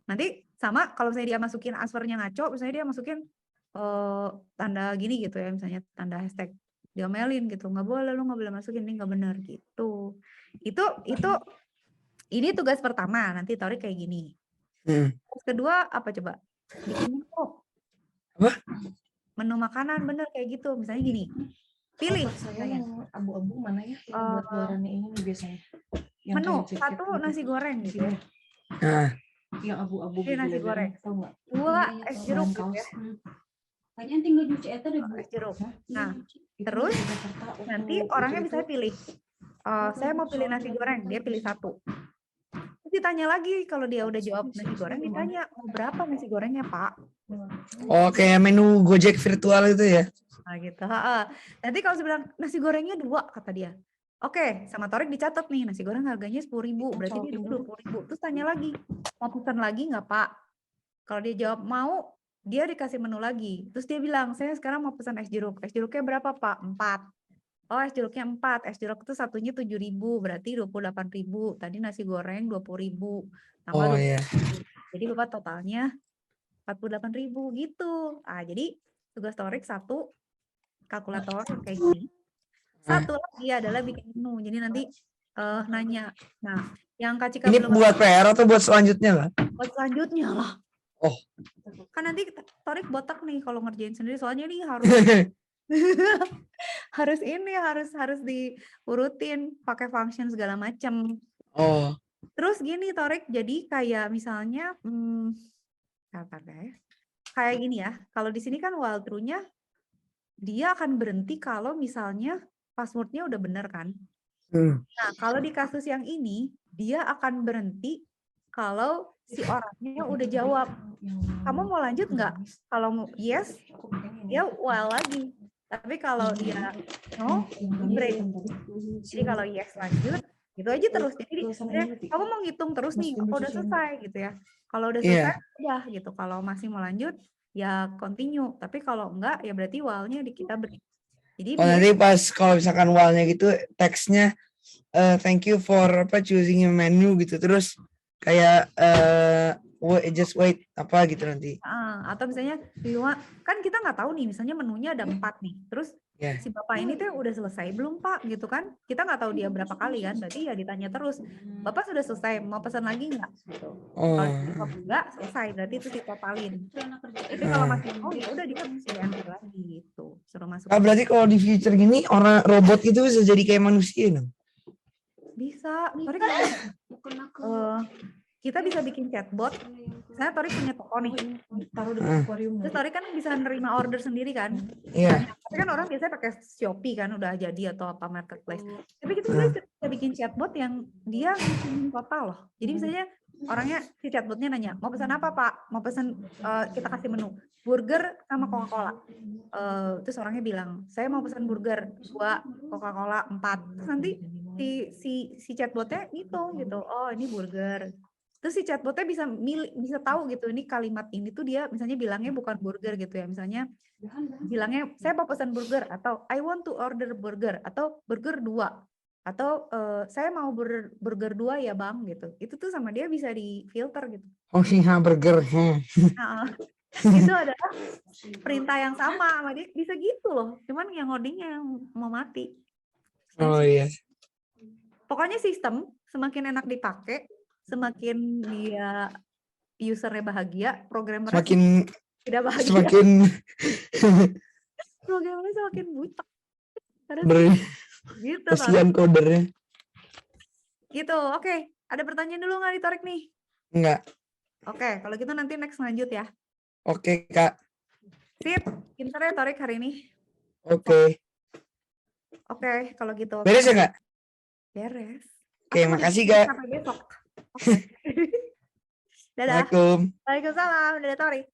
Nanti sama kalau misalnya dia masukin answernya ngaco, misalnya dia masukin tanda gini gitu ya, misalnya tanda hashtag diomelin gitu, nggak boleh, lu nggak boleh masukin, ini nggak benar gitu. Ini tugas pertama, nanti Torik kayak gini. Terus kedua apa coba? Bikin menu. Apa? Menu makanan, bener kayak gitu, misalnya gini. Pilih. Saya yang abu-abu mana ya? Yang buat luarannya ini nih biasanya. Yang Menu, kayak jaket 1 gitu. nasi goreng gitu ya. Yang abu-abu Ini nasi goreng. Tahu nggak? 2 es jeruk gitu ya. Kayaknya tinggal cuci itu deh, Bu. Es jeruk. Nah, Itu terus di Jakarta, nanti waktu orangnya itu bisa pilih. Saya mau pilih nasi goreng, dia pilih 1. Terus ditanya lagi, kalau dia udah jawab nasi goreng, ditanya, mau berapa nasi gorengnya Pak? Oh, kayak menu Gojek virtual itu ya? Nah gitu. Nanti kalau bilang nasi gorengnya 2, kata dia. Oke, sama Torik dicatat nih, nasi goreng harganya 10.000, berarti dia 20.000. Terus tanya lagi, mau pesan lagi nggak Pak? Kalau dia jawab mau, dia dikasih menu lagi. Terus dia bilang, saya sekarang mau pesan es jeruk. Es jeruknya berapa Pak? 4. Oh, es jeruknya 4. Es jeruk itu satunya 7.000, berarti 28.000. Tadi nasi goreng 20.000. Tambah 20.000. Iya. Jadi Bapak totalnya 48.000 gitu. Jadi tugas Torik 1, kalkulator kayak gini. 1 lagi adalah bikin menu. Jadi nanti nanya. Nah, yang Kak Cika Ini belum buat PR atau buat selanjutnya lah? buat selanjutnya lah. Oh. Kan nanti Torik botak nih kalau ngerjain sendiri, soalnya nih harus harus diurutin pakai function segala macam. Oh. Terus gini Torik, jadi kayak misalnya kayak gini ya. Kalau di sini kan while true-nya dia akan berhenti kalau misalnya passwordnya udah bener kan. Nah, kalau di kasus yang ini dia akan berhenti kalau si orangnya udah jawab. Kamu mau lanjut nggak? Kalau yes, dia while lagi. Tapi kalau dia no, break. Jadi kalau yes lanjut, gitu aja terus. Jadi kamu mau ngitung terus nih, apa udah selesai gitu ya. Kalau udah selesai, udah gitu. Kalau masih mau lanjut, ya continue. Tapi kalau enggak, ya berarti while-nya kita break. Jadi nanti pas kalau misalkan while-nya gitu, teksnya thank you for choosing your menu gitu. Terus kayak just wait apa gitu nanti. Atau misalnya kan kita nggak tahu nih, misalnya menunya ada 4 nih, terus Ya. si bapak ini tuh udah selesai belum Pak gitu kan, kita nggak tahu dia berapa kali kan, berarti ya ditanya terus, Bapak sudah selesai mau pesan lagi nggak gitu. Oh. Kalau enggak selesai berarti itu ditotalin. Tapi kalau masih oh ya udah dia mesti enter lagi gitu, suruh masuk. Berarti kalau di future gini orang robot itu bisa jadi kayak manusia dong. Bisa, Torik Bukan aku. kita bisa bikin chatbot. Saya Torik punya toko nih, Taruh di Ah. akuarium. terus Torik kan bisa nerima order sendiri kan. Iya. Tapi kan orang biasanya pakai Shopee kan udah jadi atau apa marketplace. Tapi kita Ah. bisa bikin chatbot yang dia ngitungin total loh. Jadi misalnya orangnya si chatbotnya nanya mau pesan apa Pak? Mau pesan kita kasih menu burger sama Coca-Cola. Terus orangnya bilang saya mau pesan burger 2, Coca-Cola 4. Terus nanti si chatbotnya ngitung gitu. Oh ini burger. Terus si chatbotnya bisa tahu gitu ini kalimat ini tuh dia misalnya bilangnya bukan burger gitu ya. Misalnya bilangnya saya mau pesan burger atau I want to order burger atau burger 2 atau saya mau burger 2 ya Bang gitu. Itu tuh sama dia bisa difilter gitu. Oh si hamburger. Nah, itu adalah perintah yang sama dia bisa gitu loh. Cuman yang ngodingnya yang mau mati. Oh iya. Pokoknya sistem semakin enak dipakai, semakin dia usernya bahagia, programmernya Semakin tidak bahagia. semakin Programmernya semakin butek. Karena gitu Torik. kasihan codernya. Gitu. Oke, ada pertanyaan dulu nggak nih Torik nih? Enggak. Oke, kalau gitu nanti next lanjut ya. Oke Kak. Sip, pinter ya Torik hari ini. Oke. Oke, kalau gitu. Beres ya Kak? Beres. Oke, Aku mau makasih, dibikin Kak. sampai besok. Oke. Dadah. Assalamualaikum. Waalaikumsalam. Dadah Torik.